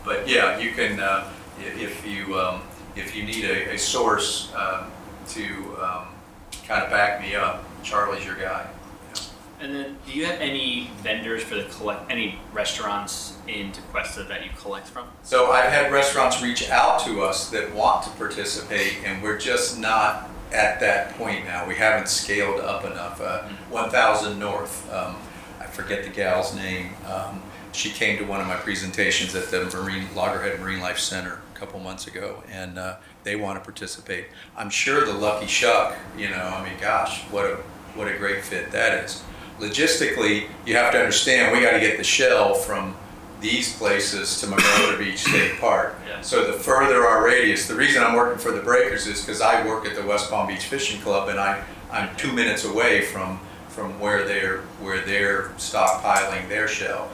But yeah, you can if you need a source to kind of back me up, Charlie's your guy. Yeah. And then, do you have any vendors for any restaurants in Tequesta that you collect from? So I've had restaurants reach out to us that want to participate, and we're just not at that point now. We haven't scaled up enough. 1000 North, I forget the gal's name. She came to one of my presentations at the Loggerhead Marine Life Center a couple months ago, and they want to participate. I'm sure the Lucky Shuck, gosh, what a great fit that is. Logistically, you have to understand, we got to get the shell from these places to McArthur Beach State Park. Yeah. So the further our radius, the reason I'm working for the Breakers is because I work at the West Palm Beach Fishing Club, and I'm 2 minutes away from where they're stockpiling their shell.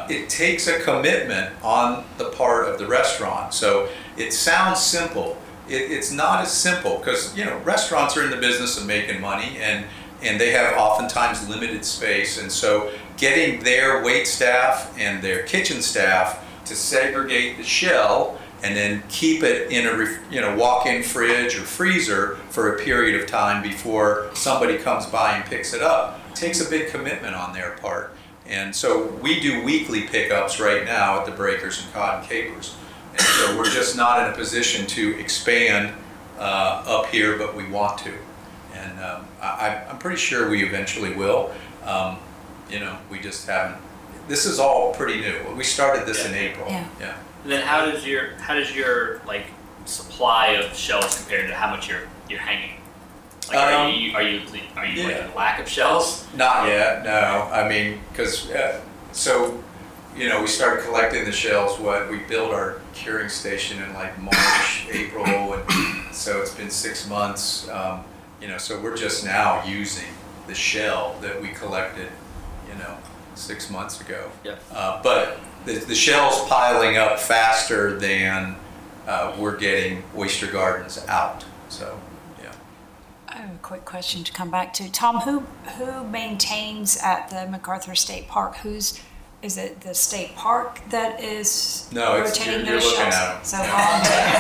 It takes a commitment on the part of the restaurant. So it sounds simple. It's not as simple because restaurants are in the business of making money, and they have oftentimes limited space, and so getting their wait staff and their kitchen staff to segregate the shell and then keep it in a walk-in fridge or freezer for a period of time before somebody comes by and picks it up takes a big commitment on their part. And so we do weekly pickups right now at the Breakers and Cod and Capers. And so we're just not in a position to expand up here, but we want to. And I'm pretty sure we eventually will. We just haven't. This is all pretty new. We started this in April. Yeah. And then how does your like supply of shells compare to how much you're hanging? Like, are you like in lack of shells? Not yet, no. I mean, because we started collecting the shells. We built our curing station in like March, April, and so it's been 6 months. So we're just now using the shell that we collected, 6 months ago. Yeah. But the shell's piling up faster than we're getting oyster gardens out. So. I have a quick question to come back to. Tom, who maintains at the MacArthur State Park? Is it the state park that is rotating you're those looking shells? at them. So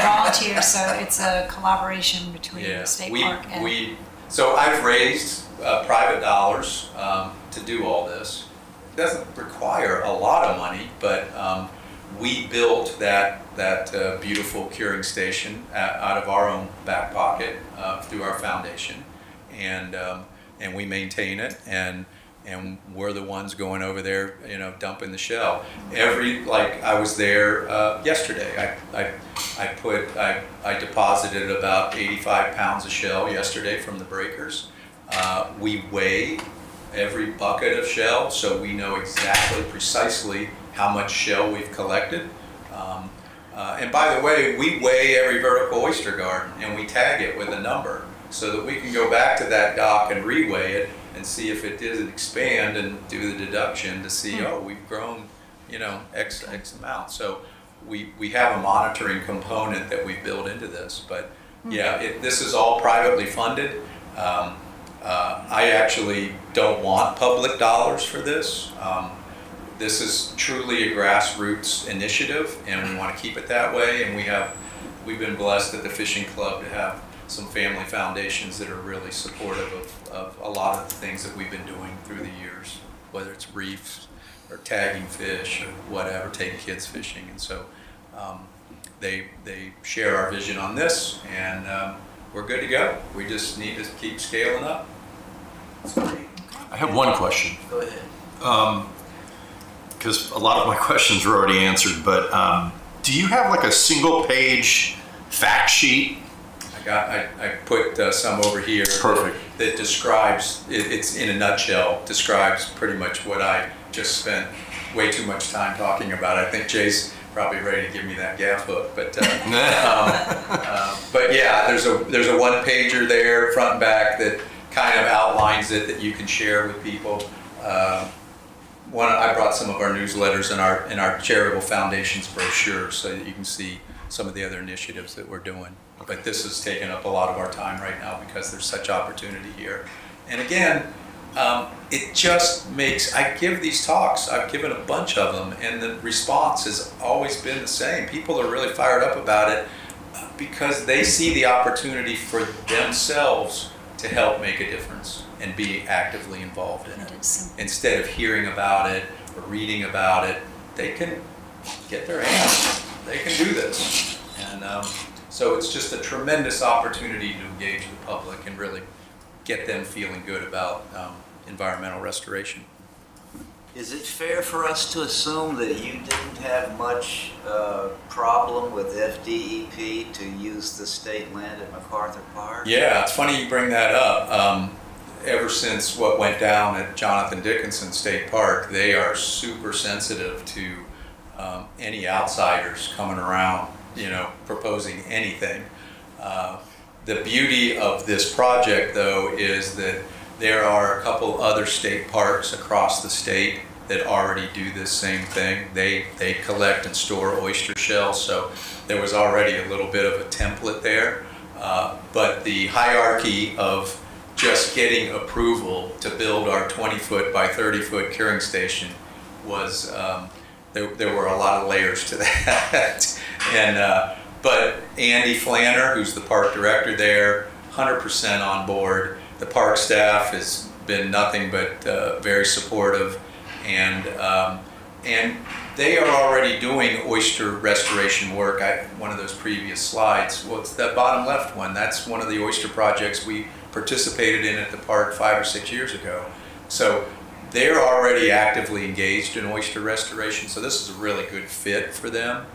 volunteer, so it's a collaboration between the state park and... So I've raised private dollars to do all this. It doesn't require a lot of money, but we built that beautiful curing station out of our own back pocket through our foundation, and we maintain it, and we're the ones going over there, dumping the shell. I was there yesterday. I deposited about 85 pounds of shell yesterday from the breakers. We weigh every bucket of shell, so we know precisely how much shell we've collected. And by the way, we weigh every vertical oyster garden, and we tag it with a number so that we can go back to that dock and reweigh it and see if it did expand and do the deduction to see, we've grown, X amount. So we have a monitoring component that we've built into this. But this is all privately funded. I actually don't want public dollars for this. This is truly a grassroots initiative, and we want to keep it that way. And we've been blessed at the fishing club to have some family foundations that are really supportive of a lot of the things that we've been doing through the years, whether it's reefs or tagging fish or whatever, taking kids fishing. And so they share our vision on this, and we're good to go. We just need to keep scaling up. I have one question. Go ahead. Because a lot of my questions were already answered, but do you have like a single page fact sheet? I put some over here. Perfect. That describes, it's in a nutshell, describes pretty much what I just spent way too much time talking about. I think Jay's probably ready to give me that gaff hook, but yeah, there's a one pager there, front and back, that kind of outlines it, that you can share with people. I brought some of our newsletters and our charitable foundations brochure so that you can see some of the other initiatives that we're doing. But this has taken up a lot of our time right now because there's such opportunity here. And again, it just makes, I give these talks, I've given a bunch of them, and the response has always been the same. People are really fired up about it because they see the opportunity for themselves to help make a difference and be actively involved in it. Instead of hearing about it or reading about it, they can get their hands. They can do this. And so it's just a tremendous opportunity to engage the public and really get them feeling good about environmental restoration. Is it fair for us to assume that you didn't have much problem with FDEP to use the state land at MacArthur Park? Yeah, it's funny you bring that up. Ever since what went down at Jonathan Dickinson State Park, they are super sensitive to any outsiders coming around, proposing anything. The beauty of this project, though, is that there are a couple other state parks across the state that already do this same thing. They collect and store oyster shells, so there was already a little bit of a template there. But the hierarchy of just getting approval to build our 20-foot by 30-foot curing station was, there were a lot of layers to that. And but Andy Flanner, who's the park director there, 100% on board. The park staff has been nothing but very supportive, and they are already doing oyster restoration work. One of those previous slides, what's that bottom left one? That's one of the oyster projects we participated in at the park 5 or 6 years ago. So they're already actively engaged in oyster restoration. So this is a really good fit for them.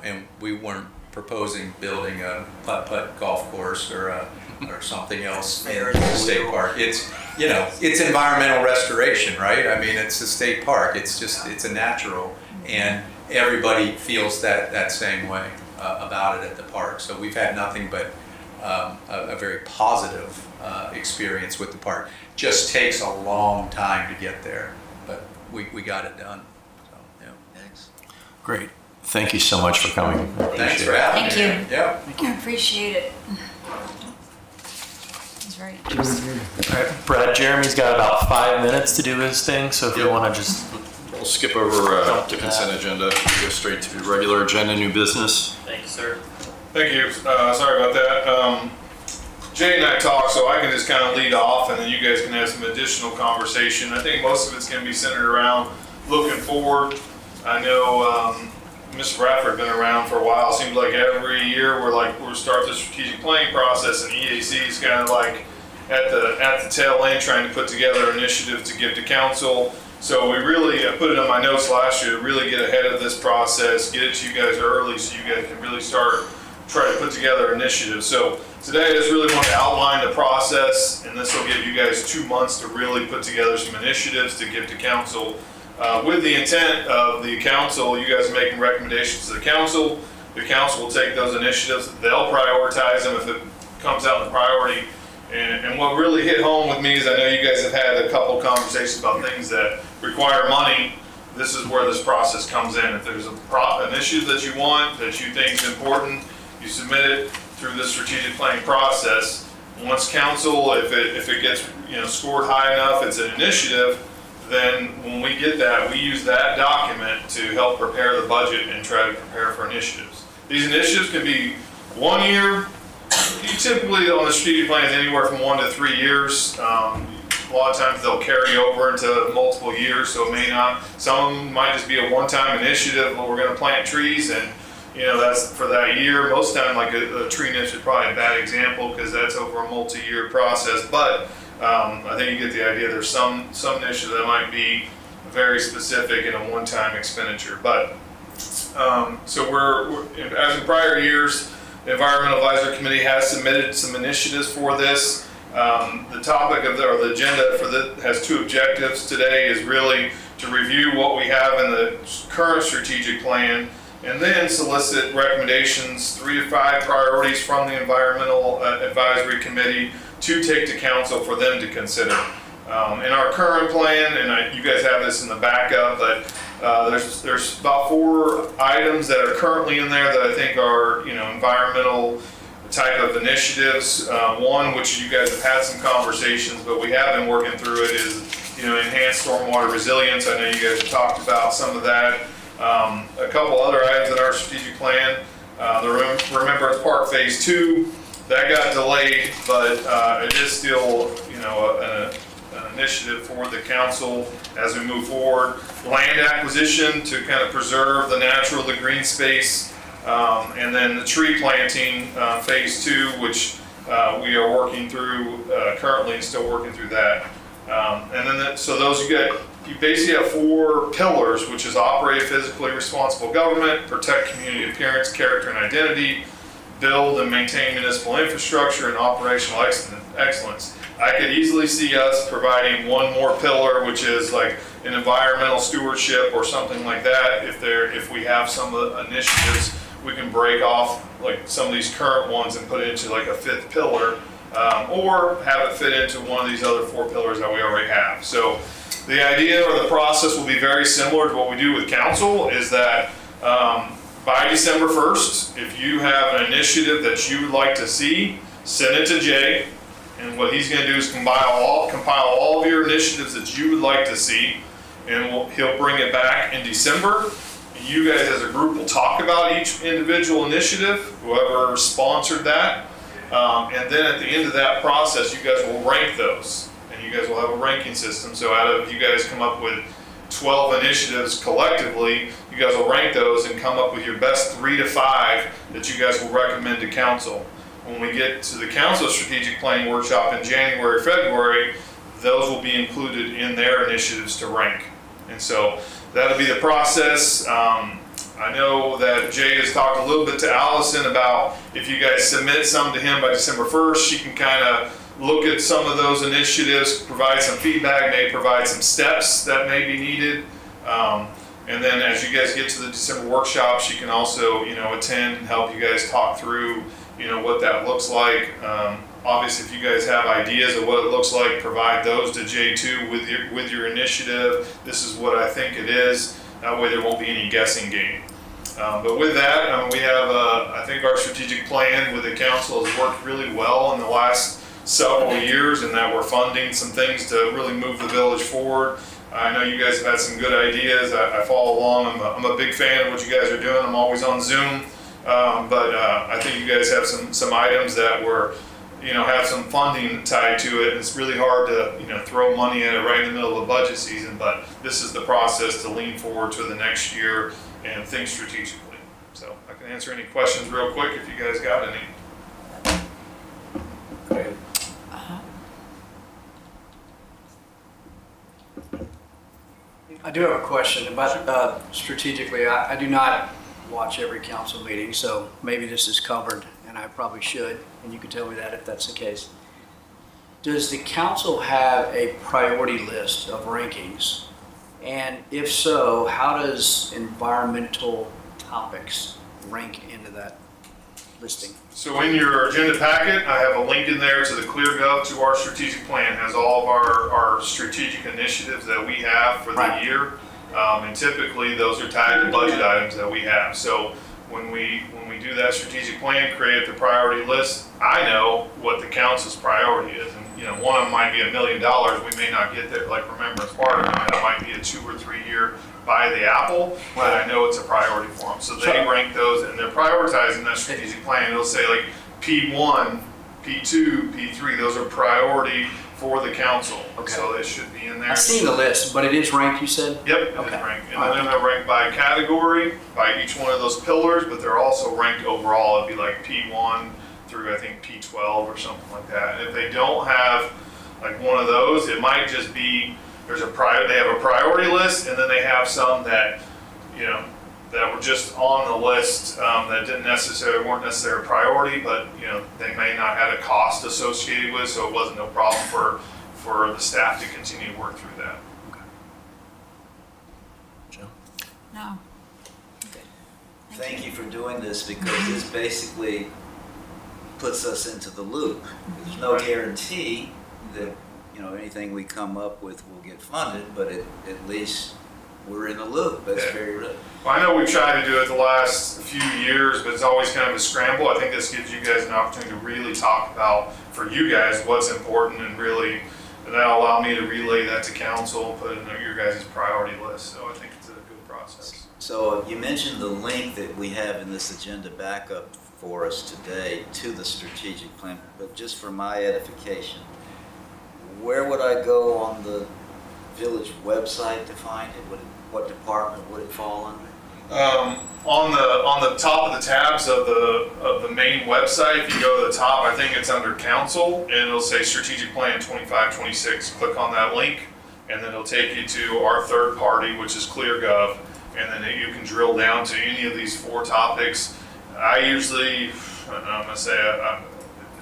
And we weren't proposing building a putt-putt golf course or something else in the state park. It's environmental restoration, right? I mean, it's a state park. It's a natural, and everybody feels that same way about it at the park. So we've had nothing but a very positive experience with the park. Just takes a long time to get there, but we got it done. So, yeah. Thanks. Great. Thank you so much for coming. Thanks for having me. Thank you. Yeah. I appreciate it. It's very interesting. All right, Brad, Jeremy's got about 5 minutes to do his thing, so if you want to just We'll skip over the consent agenda, go straight to regular agenda, new business. Thank you, sir. Thank you. Sorry about that. Jay and I talked, so I can just kind of lead off, and then you guys can have some additional conversation. I think most of it's going to be centered around looking forward. I know Mr. Bradford been around for a while. Seems like every year we're start the strategic planning process, and EAC is kind of like at the tail end trying to put together an initiative to give to council. So we really, I put it on my notes last year to really get ahead of this process, get it to you guys early so you guys can really try to put together initiatives. So today I just really want to outline the process, and this will give you guys 2 months to really put together some initiatives to give to council. With the intent of the council, you guys are making recommendations to the council will take those initiatives, they'll prioritize them if it comes out in the priority. And what really hit home with me is I know you guys have had a couple conversations about things that require money. This is where this process comes in. If there's an issue that you want, that you think is important, you submit it through the strategic planning process. Once council, if it gets scored high enough, it's an initiative, then when we get that, we use that document to help prepare the budget and try to prepare for initiatives. These initiatives can be 1 year. Typically on the strategic plan is anywhere from 1 to 3 years. A lot of times they'll carry over into multiple years, so it may not. Some might just be a one-time initiative where we're going to plant trees, and that's for that year. Most time, like a tree initiative is probably a bad example because that's over a multi-year process. But I think you get the idea. There's some initiatives that might be very specific and a one-time expenditure. But so we're as in prior years. The Environmental Advisory Committee has submitted some initiatives for this. The topic of the agenda for this has 2 objectives today, is really to review what we have in the current strategic plan and then solicit recommendations, 3 to 5 priorities from the Environmental Advisory Committee to take to council for them to consider. In our current plan, and you guys have this in the backup, but there's about 4 items that are currently in there that I think are environmental type of initiatives. One, which you guys have had some conversations, but we have been working through it, is enhanced stormwater resilience. I know you guys have talked about some of that. A couple other items in our strategic plan. The Remembrance Park Phase 2 that got delayed, but it is still an initiative for the council as we move forward. Land acquisition to kind of preserve the green space, and then the tree planting Phase 2, which we are working through currently and still working through that. And then so those you basically have 4 pillars, which is operate physically responsible government, protect community appearance, character, and identity, build and maintain municipal infrastructure, and operational excellence. I could easily see us providing one more pillar, which is like an environmental stewardship or something like that. If we have some of the initiatives, we can break off like some of these current ones and put it into like a 5th pillar, or have it fit into one of these other 4 pillars that we already have. So the idea or the process will be very similar to what we do with council, is that by December 1st, if you have an initiative that you would like to see, send it to Jay. And what he's going to do is compile all of your initiatives that you would like to see, and he'll bring it back in December. You guys as a group will talk about each individual initiative, whoever sponsored that, and then at the end of that process, you guys will rank those, and you guys will have a ranking system. So out of you guys come up with 12 initiatives collectively, you guys will rank those and come up with your best 3 to 5 that you guys will recommend to council. When we get to the council strategic planning workshop in January, February, those will be included in their initiatives to rank. And so that'll be the process. I know that Jay has talked a little bit to Allison about if you guys submit some to him by December 1st, she can kind of look at some of those initiatives, provide some feedback, maybe provide some steps that may be needed. And then as you guys get to the December workshop, she can also, attend and help you guys talk through what that looks like. Obviously, if you guys have ideas of what it looks like, provide those to J2 with your initiative. This is what I think it is. That way there won't be any guessing game. But with that, we have, I think our strategic plan with the council has worked really well in the last several years, and that we're funding some things to really move the village forward. I know you guys have had some good ideas. I follow along. I'm a big fan of what you guys are doing. I'm always on Zoom. But I think you guys have some items that were, have some funding tied to it. And it's really hard to, throw money at it right in the middle of the budget season, but this is the process to lean forward to the next year and think strategically. So I can answer any questions real quick if you guys got any. I do have a question about strategically. I do not watch every council meeting, so maybe this is covered, and I probably should, and you can tell me that if that's the case. Does the council have a priority list of rankings? And if so, how does environmental topics rank into that listing? So in your agenda packet, I have a link in there to the ClearGov to our strategic plan. It has all of our strategic initiatives that we have for the year. And typically those are tied to budget items that we have. So when we do that strategic plan, create the priority list, I know what the council's priority is. And one of them might be $1 million. We may not get there. Like Remembrance Park, that might be a 2 or 3 year buy the apple, but I know it's a priority for them. So they rank those, and they're prioritizing that strategic plan. It'll say like P1, P2, P3. Those are priority for the council. Okay. So they should be in there. I've seen the list, but it is ranked, you said? Yep, it's ranked. And then they're ranked by category, by each one of those pillars, but they're also ranked overall. It'd be like P1 through I think P12 or something like that. And if they don't have like one of those, it might just be they have a priority list, and then they have some that that were just on the list that weren't necessarily a priority, but they may not have a cost associated with, so it wasn't no problem for the staff to continue to work through that. Okay. Joe? No. Thank you for doing this, because this basically puts us into the loop. There's no guarantee that anything we come up with will get funded, but at least we're in the loop. That's very good. Well, I know we've tried to do it the last few years, but it's always kind of a scramble. I think this gives you guys an opportunity to really talk about, for you guys, what's important, and that'll allow me to relay that to council, put it in your guys' priority list. So I think it's a good process. So you mentioned the link that we have in this agenda backup for us today to the strategic plan, but just for my edification, where would I go on the village website to find it? What department would it fall under? On the top of the tabs of the main website, if you go to the top, I think it's under council, and it'll say strategic plan 25-26. Click on that link, and then it'll take you to our third party, which is ClearGov, and then you can drill down to any of these 4 topics. I usually, I'm gonna say,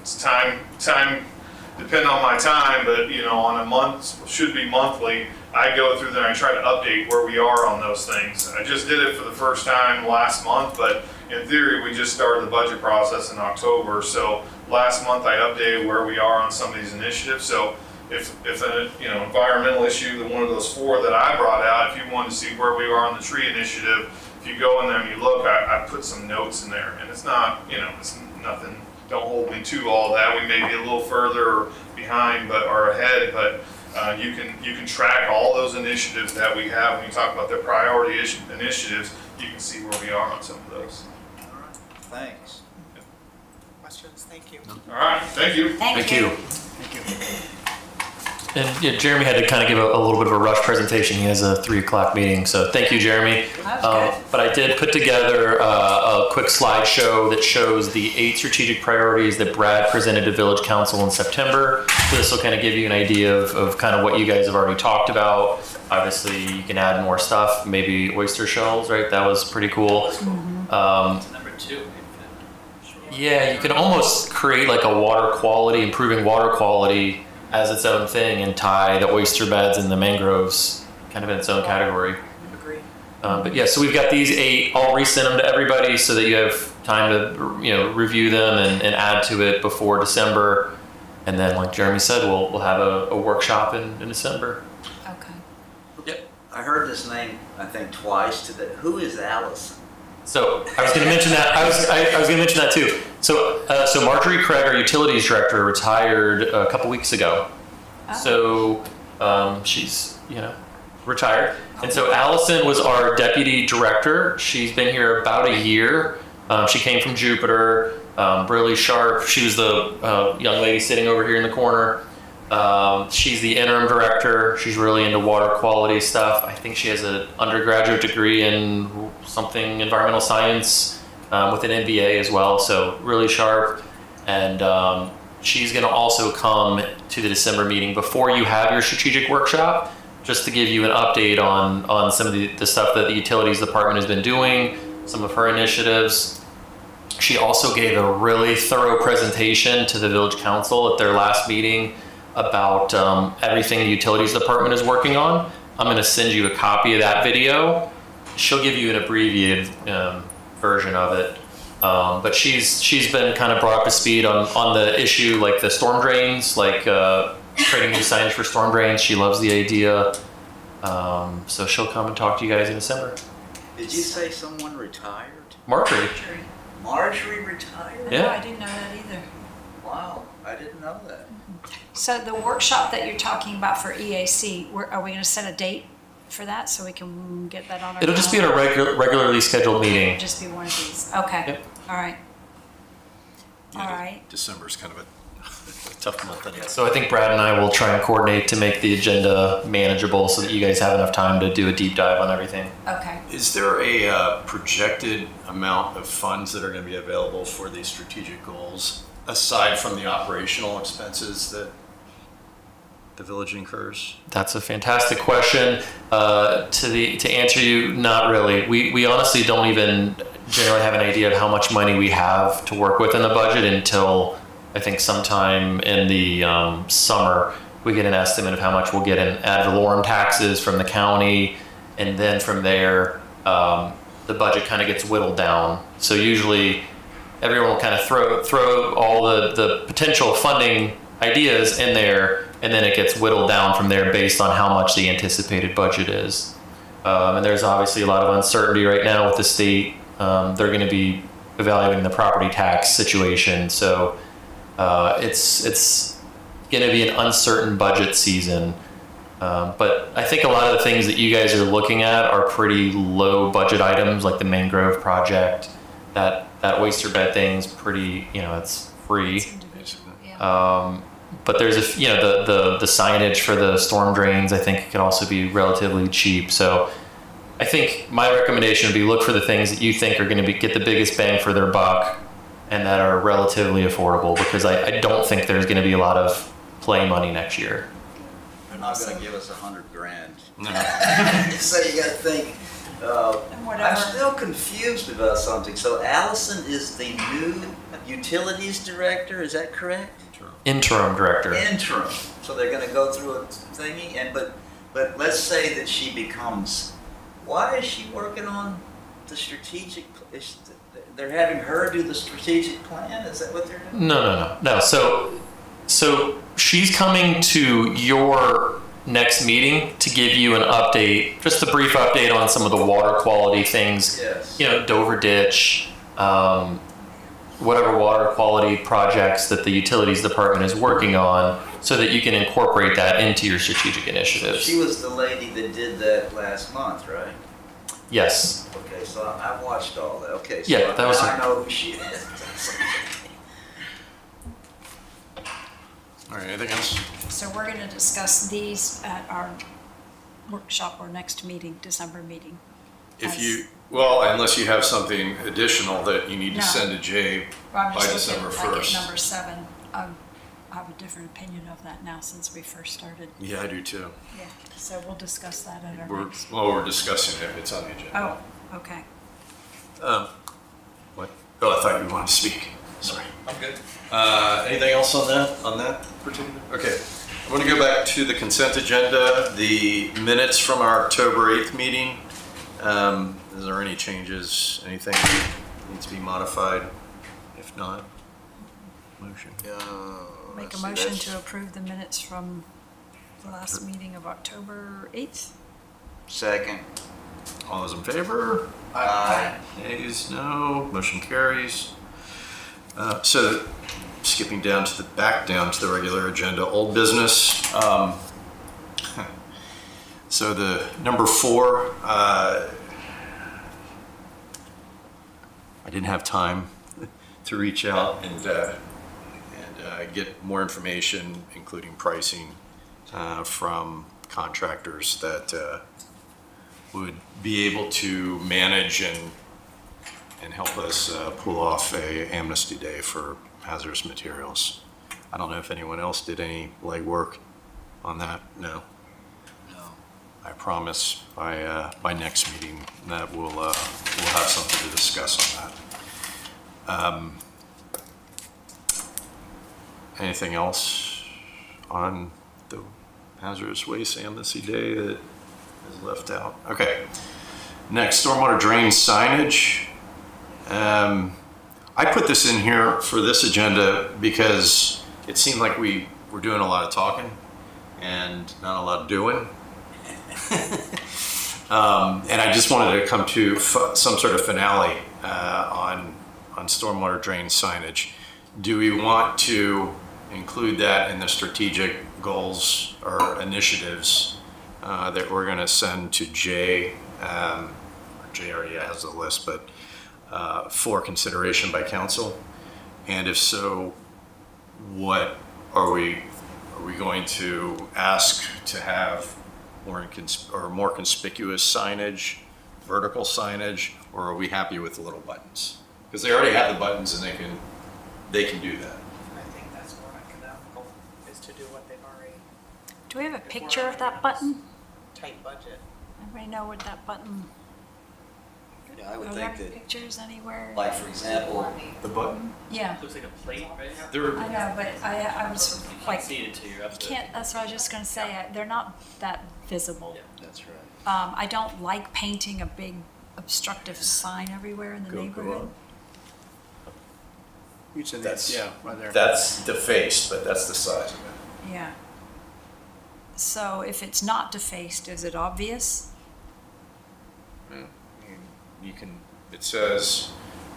it's time depend on my time, but on a month, should be monthly, I go through there and try to update where we are on those things. I just did it for the first time last month, but in theory, we just started the budget process in October. So last month I updated where we are on some of these initiatives. So if an environmental issue, one of those 4 that I brought out, if you wanted to see where we are on the tree initiative, if you go in there and you look, I put some notes in there, and it's not, it's nothing. Don't hold me to all that. We may be a little further behind, or ahead, but you can track all those initiatives that we have. When you talk about the priority initiatives, you can see where we are on some of those. All right, thanks. Questions? Thank you. All right, thank you. Thank you. And yeah, Jeremy had to kind of give a little bit of a rush presentation. He has a 3 o'clock meeting, so thank you, Jeremy. That was good. But I did put together a quick slideshow that shows the 8 strategic priorities that Brad presented to Village Council in September. So this will kind of give you an idea of kind of what you guys have already talked about. Obviously, you can add more stuff, maybe oyster shells, right? That was pretty cool. Number 2. Yeah, you can almost create like a water quality, improving water quality as its own thing, and tie the oyster beds and the mangroves kind of in its own category. Agree. But yeah, so we've got these 8. I'll resend them to everybody so that you have time to review them and add to it before December. And then, like Jeremy said, we'll have a workshop in December. Okay. Yep. I heard this name, I think, twice today. Who is Allison? So I was going to mention that. I was going to mention that too. So Marjorie Craig, our utilities director, retired a couple weeks ago. Oh. So she's retired, and so Allison was our deputy director. She's been here about a year. She came from Jupiter. really sharp. She was the young lady sitting over here in the corner. She's the interim director. She's really into water quality stuff. I think she has an undergraduate degree in something environmental science with an MBA as well. So really sharp. And she's going to also come to the December meeting before you have your strategic workshop, just to give you an update on some of the stuff that the utilities department has been doing, some of her initiatives. She also gave a really thorough presentation to the village council at their last meeting about everything the utilities department is working on. I'm going to send you a copy of that video. She'll give you an abbreviated version of it. But she's been kind of brought up to speed on the issue, like the storm drains, like creating new signage for storm drains. She loves the idea. So she'll come and talk to you guys in December. Did you say someone retired? Marjorie. Marjorie retired? Yeah. No, I didn't know that either. Wow, I didn't know that. So the workshop that you're talking about for EAC, are we going to set a date for that so we can get that on our It'll just be at a regularly scheduled meeting. It'll just be one of these. Okay. Yep. All right. Yeah, All right. December's kind of a tough month anyway. So I think Brad and I will try and coordinate to make the agenda manageable so that you guys have enough time to do a deep dive on everything. Okay. Is there a projected amount of funds that are going to be available for these strategic goals, aside from the operational expenses that the village incurs? That's a fantastic question. To answer you, not really. We honestly don't even generally have an idea of how much money we have to work with in the budget until I think sometime in the summer we get an estimate of how much we'll get in ad valorem taxes from the county, and then from there the budget kind of gets whittled down. So usually everyone will kind of throw all the potential funding ideas in there, and then it gets whittled down from there based on how much the anticipated budget is. And there's obviously a lot of uncertainty right now with the state. They're going to be evaluating the property tax situation. So it's going to be an uncertain budget season. But I think a lot of the things that you guys are looking at are pretty low budget items, like the mangrove project. That oyster bed thing's pretty, it's free. It's individual, yeah. But there's the signage for the storm drains, I think could also be relatively cheap. So I think my recommendation would be look for the things that you think are going to get the biggest bang for their buck and that are relatively affordable, because I don't think there's going to be a lot of play money next year. They're not going to give us $100,000. No. So you got to think. Whatever. I'm still confused about something. So Allison is the new utilities director, is that correct? Interim director. Interim. So they're going to go through a thingy, but let's say that she becomes. Why is she working on the strategic? They're having her do the strategic plan. Is that what they're doing? No. So she's coming to your next meeting to give you an update, just a brief update on some of the water quality things. Yes. Dover Ditch, whatever water quality projects that the utilities department is working on, so that you can incorporate that into your strategic initiatives. She was the lady that did that last month, right? Yes. Okay, so I watched all that. Okay, so Yeah, that was now her. I know who she is. All right, anything else? So we're going to discuss these at our workshop or next meeting, December meeting. Unless you have something additional that you need to No. send to Jay Well, I'm by just December looking like 1st. at number 7. I have a different opinion of that now since we first started. Yeah, I do too. Yeah. So we'll discuss that at our next. We're discussing it. It's on the agenda. Oh, okay. What? Oh, I thought you wanted to speak. Sorry. I'm good. Anything else on that particular? Okay. I want to go back to the consent agenda, the minutes from our October 8th meeting. Is there any changes, anything that needs to be modified? If not, motion. Make a motion to approve the minutes from the last meeting of October 8th. Second. All those in favor? Aye. Nays, no. Motion carries. So skipping down to the regular agenda, old business. So the number 4, I didn't have time to reach out and get more information, including pricing, from contractors that would be able to manage and help us pull off a Amnesty Day for hazardous materials. I don't know if anyone else did any legwork on that. No. I promise by next meeting that we'll have something to discuss on that. Anything else on the Hazardous Waste Amnesty Day that is left out? Okay. Next, stormwater drain signage. I put this in here for this agenda because it seemed like we were doing a lot of talking and not a lot of doing. And I just wanted to come to some sort of finale on stormwater drain signage. Do we want to include that in the strategic goals or initiatives that we're going to send to Jay? Jay already has the list, but for consideration by council? And if so, what are we going to ask to have more conspicuous signage, vertical signage, or are we happy with the little buttons? Because they already have the buttons and they can do that. I think that's more economical, is to do what they've already, Do we have a picture of that button? tight budget. Everybody know what that button? Yeah, I would Are think there that, pictures anywhere? like, for example, The button? Yeah, Looks like a plate, right? I know, but I was You can't like, see it until you're up you to can't. That's what I was just gonna say. They're not that visible. that's right. I don't like painting a big obstructive sign everywhere in the neighborhood. You said That's- yeah, right there. That's defaced, but that's the size of it. Yeah. So if it's not defaced, is it obvious? You can, it says,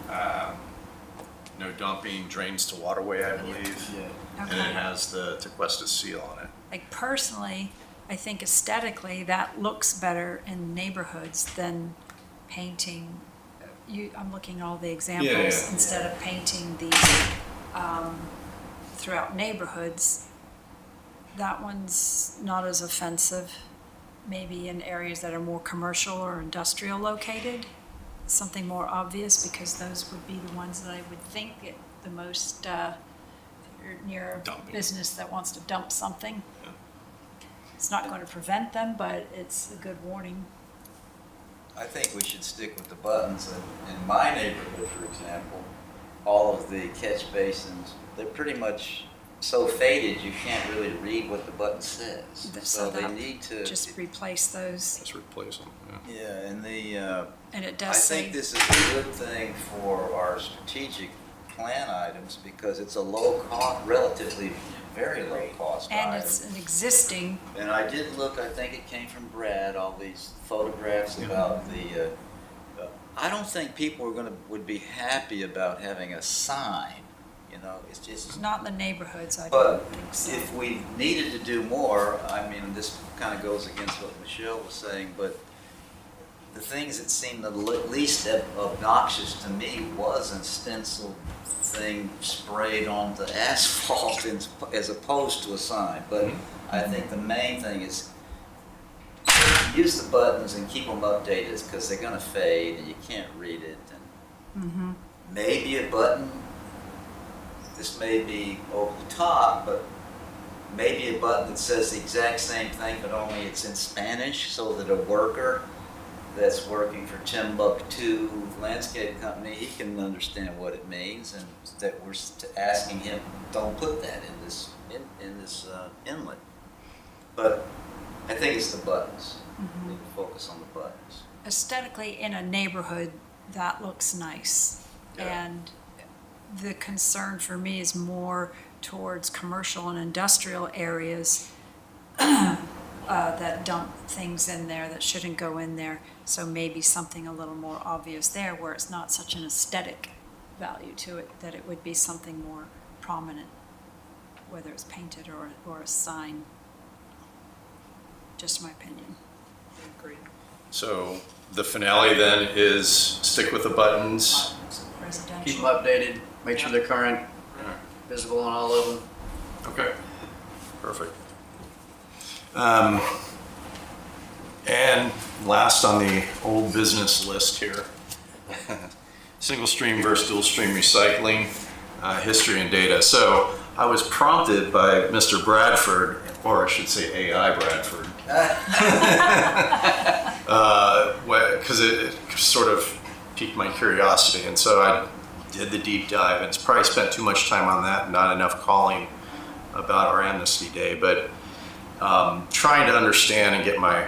no dumping, drains to waterway, I believe. Yeah. And it has the Tequesta seal on it. Like personally, I think aesthetically that looks better in neighborhoods than painting. I'm looking at all the examples yeah. instead of painting these throughout neighborhoods. That one's not as offensive. Maybe in areas that are more commercial or industrial located, something more obvious, because those would be the ones that I would think get the most, if you're near a Dumping. business that wants to dump something. Yeah. It's not going to prevent them, but it's a good warning. I think we should stick with the buttons. In my neighborhood, for example, all of the catch basins, they're pretty much so faded you can't really read what the button says. So they that- need to Just replace those. Just replace them, yeah. Yeah, and And it I does say, think this is a good thing for our strategic plan items because it's a low cost, relatively very low cost and item. it's an existing, And I did look, I think it came from Brad, all these photographs about the, I don't think people would be happy about having a sign, you know, it's just. not in the neighborhoods, I But don't think so. if we needed to do more, I mean, this kind of goes against what Michelle was saying, but the things that seemed the least obnoxious to me was a stencil thing sprayed on the asphalt as opposed to a sign. But I think the main thing is use the buttons and keep them updated because they're going to fade and you can't read it. And maybe a button, this may be over the top, but maybe a button that says the exact same thing, but only it's in Spanish, so that a worker that's working for Timbuktu Landscape Company, he can understand what it means, and that we're asking him, don't put that in this inlet. But I think it's the buttons. We need to focus on the buttons. Aesthetically, in a neighborhood, that looks nice. Yeah. And the concern for me is more towards commercial and industrial areas that dump things in there that shouldn't go in there. So maybe something a little more obvious there where it's not such an aesthetic value to it, that it would be something more prominent, whether it's painted or a sign. Just my opinion. Agreed. So the finale then is stick with the buttons. Residential. Keep them updated, make sure they're current, visible on all of them. Okay, perfect. And last on the old business list here, single stream versus dual stream recycling, history and data. So I was prompted by Mr. Bradford, or I should say AI Bradford, because it sort of piqued my curiosity. And so I did the deep dive, and it's probably spent too much time on that, not enough calling about our Amnesty Day, but trying to understand and get my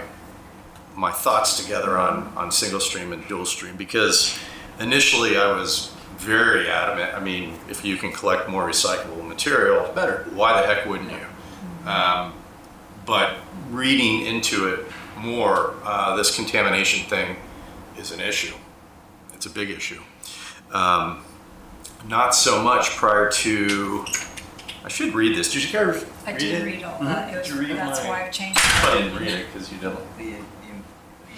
thoughts together on single stream and dual stream, because initially I was very adamant. I mean, if you can collect more recyclable material, better. Why the heck wouldn't you? But reading into it more, this contamination thing is an issue. It's a big issue. Not so much prior to, I should read this. Did you guys I read did it? read all that. It was, Did you read that's my- why I changed I it. didn't read it because you don't. You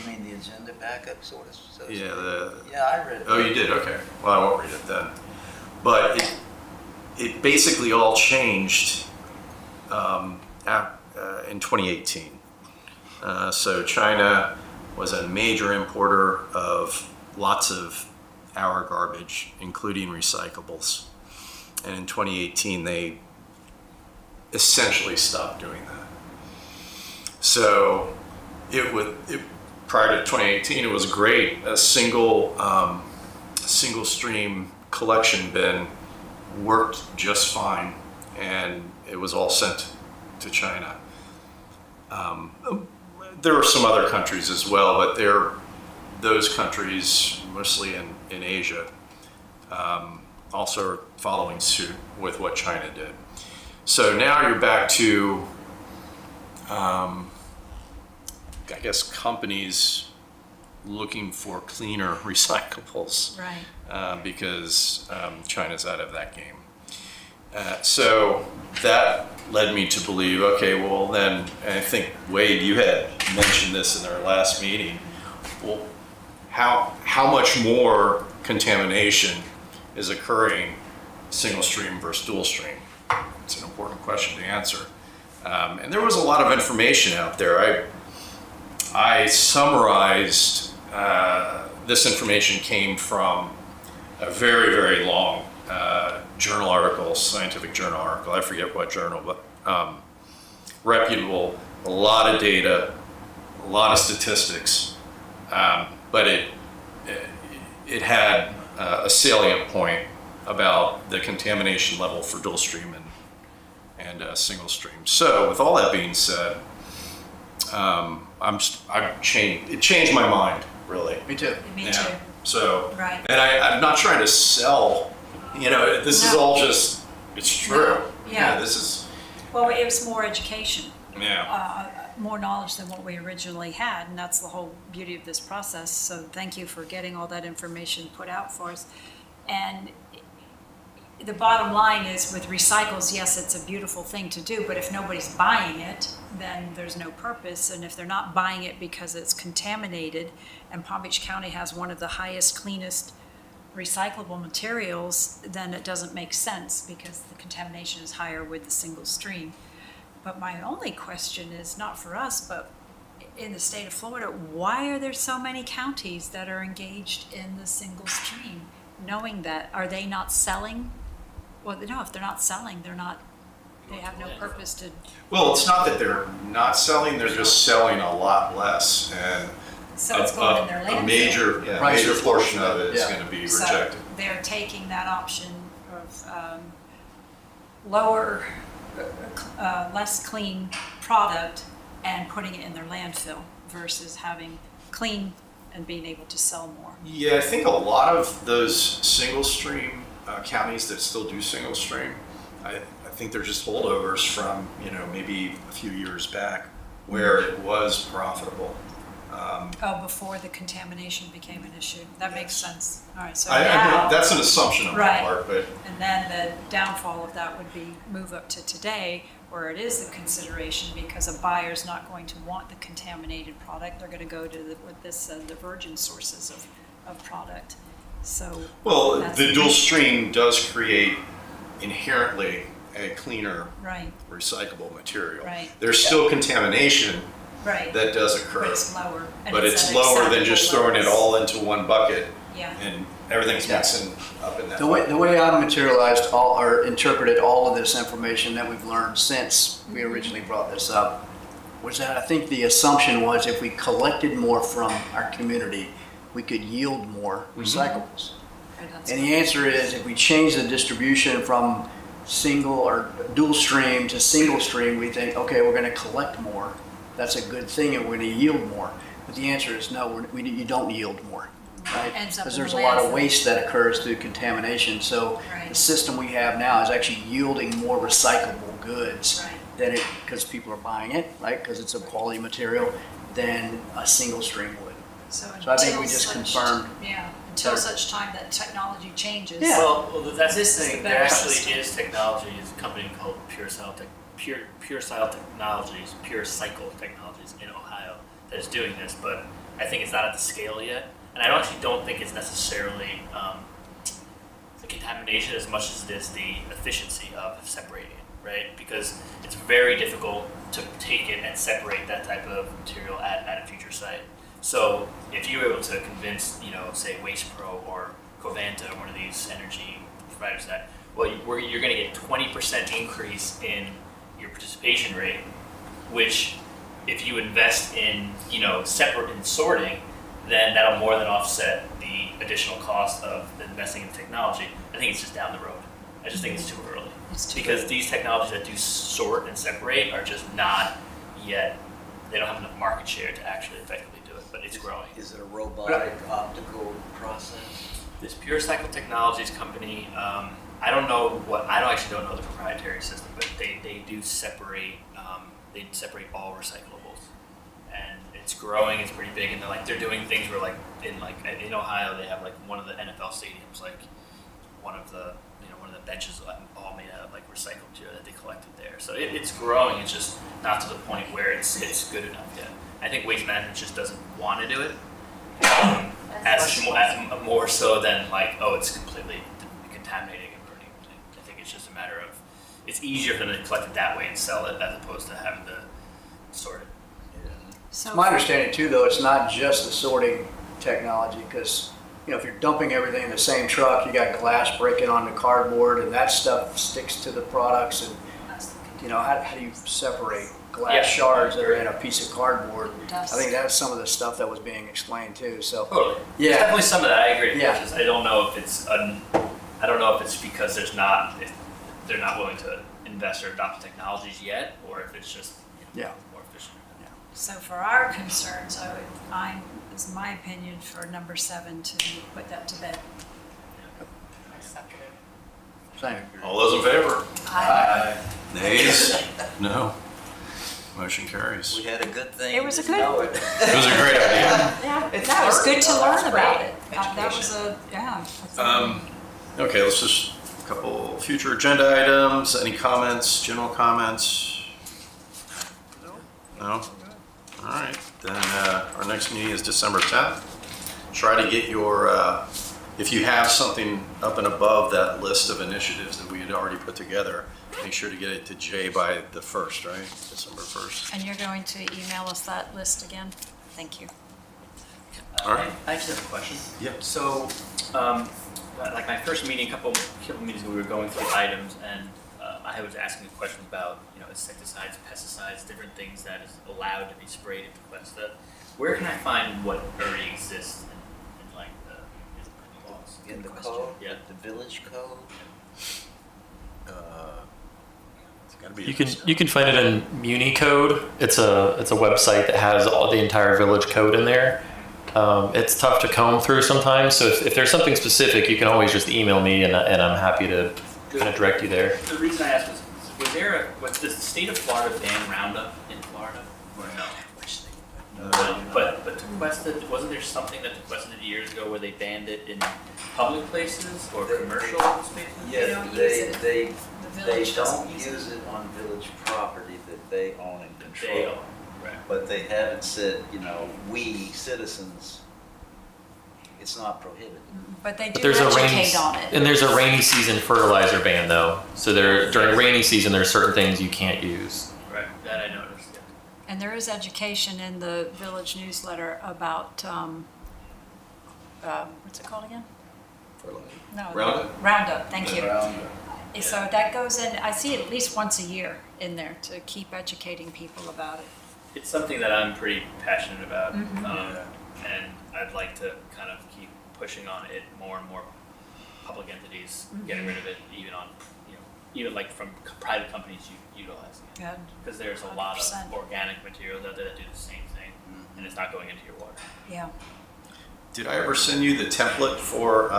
mean the agenda backup sort of? So Yeah, Yeah, I read it. oh, you did? Okay. Well, I won't read it then. But it basically all changed in 2018. So China was a major importer of lots of our garbage, including recyclables. And in 2018, they essentially stopped doing that. So prior to 2018, it was great. A single stream collection bin worked just fine, and it was all sent to China. There were some other countries as well, but those countries, mostly in Asia, also are following suit with what China did. So now you're back to, I guess, companies looking for cleaner recyclables, Right. because China's out of that game. So that led me to believe, okay, well then, and I think Wade, you had mentioned this in our last meeting. Well, how much more contamination is occurring single stream versus dual stream? It's an important question to answer. And there was a lot of information out there. I summarized, this information came from a very, very long journal article, scientific journal article. I forget what journal, but reputable, a lot of data, a lot of statistics, but it had a salient point about the contamination level for dual stream and single stream. So with all that being said, it changed my mind, really. Me too. Me Yeah. too. So, Right. and I'm not trying to sell, this is No. all just, it's true. Yeah. This is, Well, it was more education. yeah. More knowledge than what we originally had, and that's the whole beauty of this process. So thank you for getting all that information put out for us. And the bottom line is with recycles, yes, it's a beautiful thing to do, but if nobody's buying it, then there's no purpose. And if they're not buying it because it's contaminated, and Palm Beach County has one of the highest, cleanest recyclable materials, then it doesn't make sense because the contamination is higher with the single stream. But my only question is not for us, but in the state of Florida, why are there so many counties that are engaged in the single stream? Knowing that, are they not selling? Well, no, if they're not selling, they have no purpose to, Well, it's not that they're not selling, they're just selling a lot less, and so it's going in their a landfill. major Prices. portion of it is Yeah. going to be So rejected. they're taking that option of lower, less clean product and putting it in their landfill versus having clean and being able to sell more. Yeah, I think a lot of those single stream counties that still do single stream, I think they're just holdovers from, maybe a few years back where it was profitable. Before the contamination became an issue. That makes sense. All right, so I now, that's an assumption on my Right. part, but and then the downfall of that would be move up to today where it is a consideration because a buyer's not going to want the contaminated product. They're gonna go to the virgin sources of product. So. Well, that's- the dual stream does create inherently a cleaner Right, recyclable material. Right. There's still contamination right. that does occur, But it's lower. and but it's at lower than just acceptable throwing it levels. all into one bucket Yeah, and everything's mixing up in that. The way I've materialized or interpreted all of this information that we've learned since we originally brought this up was that I think the assumption was if we collected more from our community, we could yield more recyclables. and that's And the answer is if we change the distribution from single or dual stream to single stream, we think, okay, we're going to collect more. That's a good thing and we're going to yield more. But the answer is no, you don't yield more. Right? Ends up Because in there's the a lot of landfill. waste that occurs through contamination. So Right. the system we have now is actually yielding more recyclable goods Right. than it, because people are buying it, right? Because it's a quality material, than a single stream would. So I think we until just such- confirmed. Yeah, until better. such time that technology changes. Yeah. Well, that's the This is thing. the There better actually system. is technology. Is a company called Pure Cycle Technologies, Pure Cycle Technologies in Ohio that is doing this. But I think it's not at the scale yet, and I actually don't think it's necessarily the contamination as much as it is the efficiency of separating it, right? Because it's very difficult to take it and separate that type of material at a future site. So if you were able to convince, say Waste Pro or Covanta, one of these energy providers, that you're going to get 20% increase in your participation rate, which if you invest in separate in sorting, then that'll more than offset the additional cost of investing in technology. I think it's just down the road. I just think it's too early. Because these technologies that do sort and separate are just not yet, they don't have enough market share to actually effectively do it, but it's growing. Is it a robotic optical process? This Pure Cycle Technologies company, I don't actually don't know the proprietary system, but they do separate, all recyclables. And it's growing, it's pretty big, and they're doing things where in Ohio they have one of the NFL stadiums, one of the benches all made out of recycled material that they collected there. So it's growing. It's just not to the point where it's good enough yet. I think Waste Management just doesn't want to do it as more so than it's completely contaminating and burning. I think it's just a matter of it's easier for them to collect it that way and sell it as opposed to having to sort it. So My understanding too, though, it's not just the sorting technology, because if you're dumping everything in the same truck, you got glass breaking onto cardboard, and that stuff sticks to the products. And how do you separate glass shards that are in a piece of cardboard? Dust. I think that's some of the stuff that was being explained too. So Totally. Yeah. There's definitely some of that. I agree. Yeah. It's just, I don't know if it's because if they're not willing to invest or adopt technologies yet, or if it's just Yeah. more efficient. So for our concerns, is my opinion for number 7 to put that to bed. same. All those in favor? Aye. Nays? No. Motion carries. We had a good thing. It was a didn't good- know it. It was a great idea. Yeah, It's that was good to learned. learn That's about great. it. That was Education. Okay, let's just, a couple future agenda items. Any comments, general comments? No? All right, then our next meeting is December 10th. Try to get your, if you have something up and above that list of initiatives that we had already put together, make sure to get it to Jay by the 1st, right? December 1st. And you're going to email us that list again? Thank you. All right. I just have a question. Yeah. So, my first meeting, a couple meetings ago, we were going through items, and I was asking a question about insecticides, pesticides, different things that is allowed to be sprayed in Tequesta. Where can I find what already exists in the laws? In the code? Yeah. The village code? It's gotta be. You can find it in Muni Code. It's a website that has all the entire village code in there. It's tough to comb through sometimes, so if there's something specific, you can always just email me, and I'm happy to kind of direct you there. The reason I asked was does the state of Florida ban Roundup in Florida or no? But Tequesta, wasn't there something that Tequesta did years ago where they banned it in public places or commercial spaces? Yeah, don't use it. they They village doesn't don't use use it. it on village property that they own and They control. own, right. But they haven't said, we citizens, it's not prohibited. But they do There's a rainy, educate on it. and there's a rainy season fertilizer ban though. So during rainy season, there's certain things you can't use. Right, that I noticed, yeah. And there is education in the village newsletter about, what's it called again? No. Roundup? Roundup, thank you. Around So that goes in, I see it at least once a year in there to keep educating people about it. It's something that I'm pretty passionate about, Mhm. and I'd like to kind of keep pushing on it more and more public entities, getting rid of it, even on, even like from private companies utilizing it. Good. Because there's a lot 100%. of organic materials out there that do the same thing, and it's not going into your water. Yeah. Did I ever send you the template for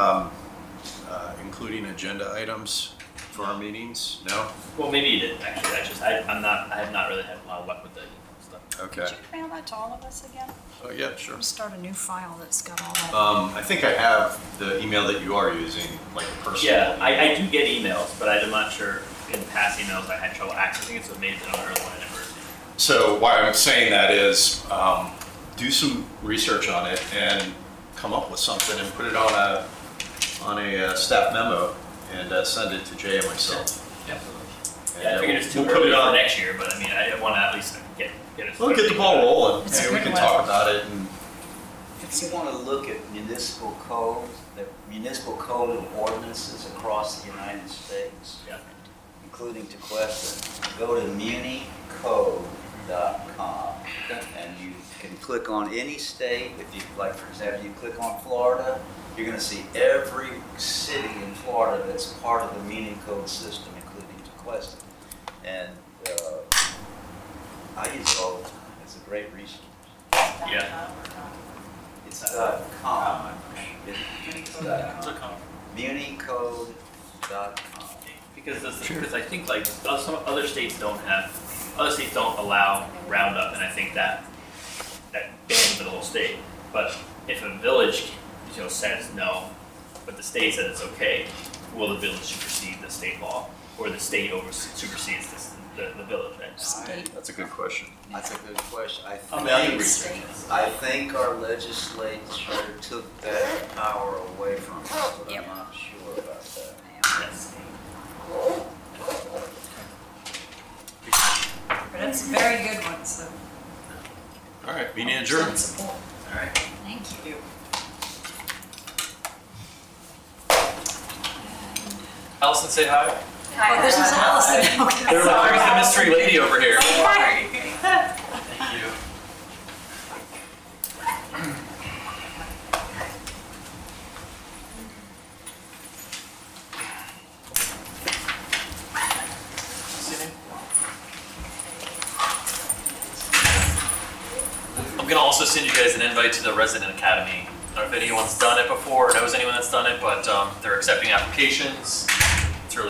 including agenda items for our meetings? No? Well, maybe you did actually. I have not really had a lot of luck with the stuff. Okay. Could you mail that to all of us again? Oh, yeah, sure. We'll start a new file that's got all that. I think I have the email that you are using, like a personal. Yeah, I do get emails, but I'm not sure in past emails I had trouble accessing it, so maybe it's another one I never received. So why I'm saying that is, do some research on it and come up with something and put it on a staff memo and send it to Jay and myself. Yeah. And, Yeah, I figured it's too we'll put early it for on. next year, but I mean, I want to at least get it. We'll get the ball rolling. It's a and we good can one. talk about it. And If you want to look at municipal code, the municipal code of ordinances across the United States, Yeah. including Tequesta, go to municode.com and you can click on any state. If you, like for example, you click on Florida, you're going to see every city in Florida that's part of the Municode system, including Tequesta. And I use it all the time. It's a great resource. Yeah. It's .com. It's .com. Municode.com. Because I think like some other states don't allow Roundup, and I think that bans the whole state. But if a village, says no, but the state says it's okay, will the village supersede the state law, or the state supersedes the village? Right? State. that's a good question. That's a good question. I'm angry. I think our legislature took that power away from us, but Yep. I'm not sure about that. Yes. But it's a very good one, so. All right, meeting adjourned. Support. All right. Thank you. Allison, say hi. Oh, this is Allison. Okay. There's a mystery lady over here. Thank you. I'm gonna also send you guys an invite to the Resident Academy. I don't know if anyone's done it before or knows anyone that's done it, but they're accepting applications.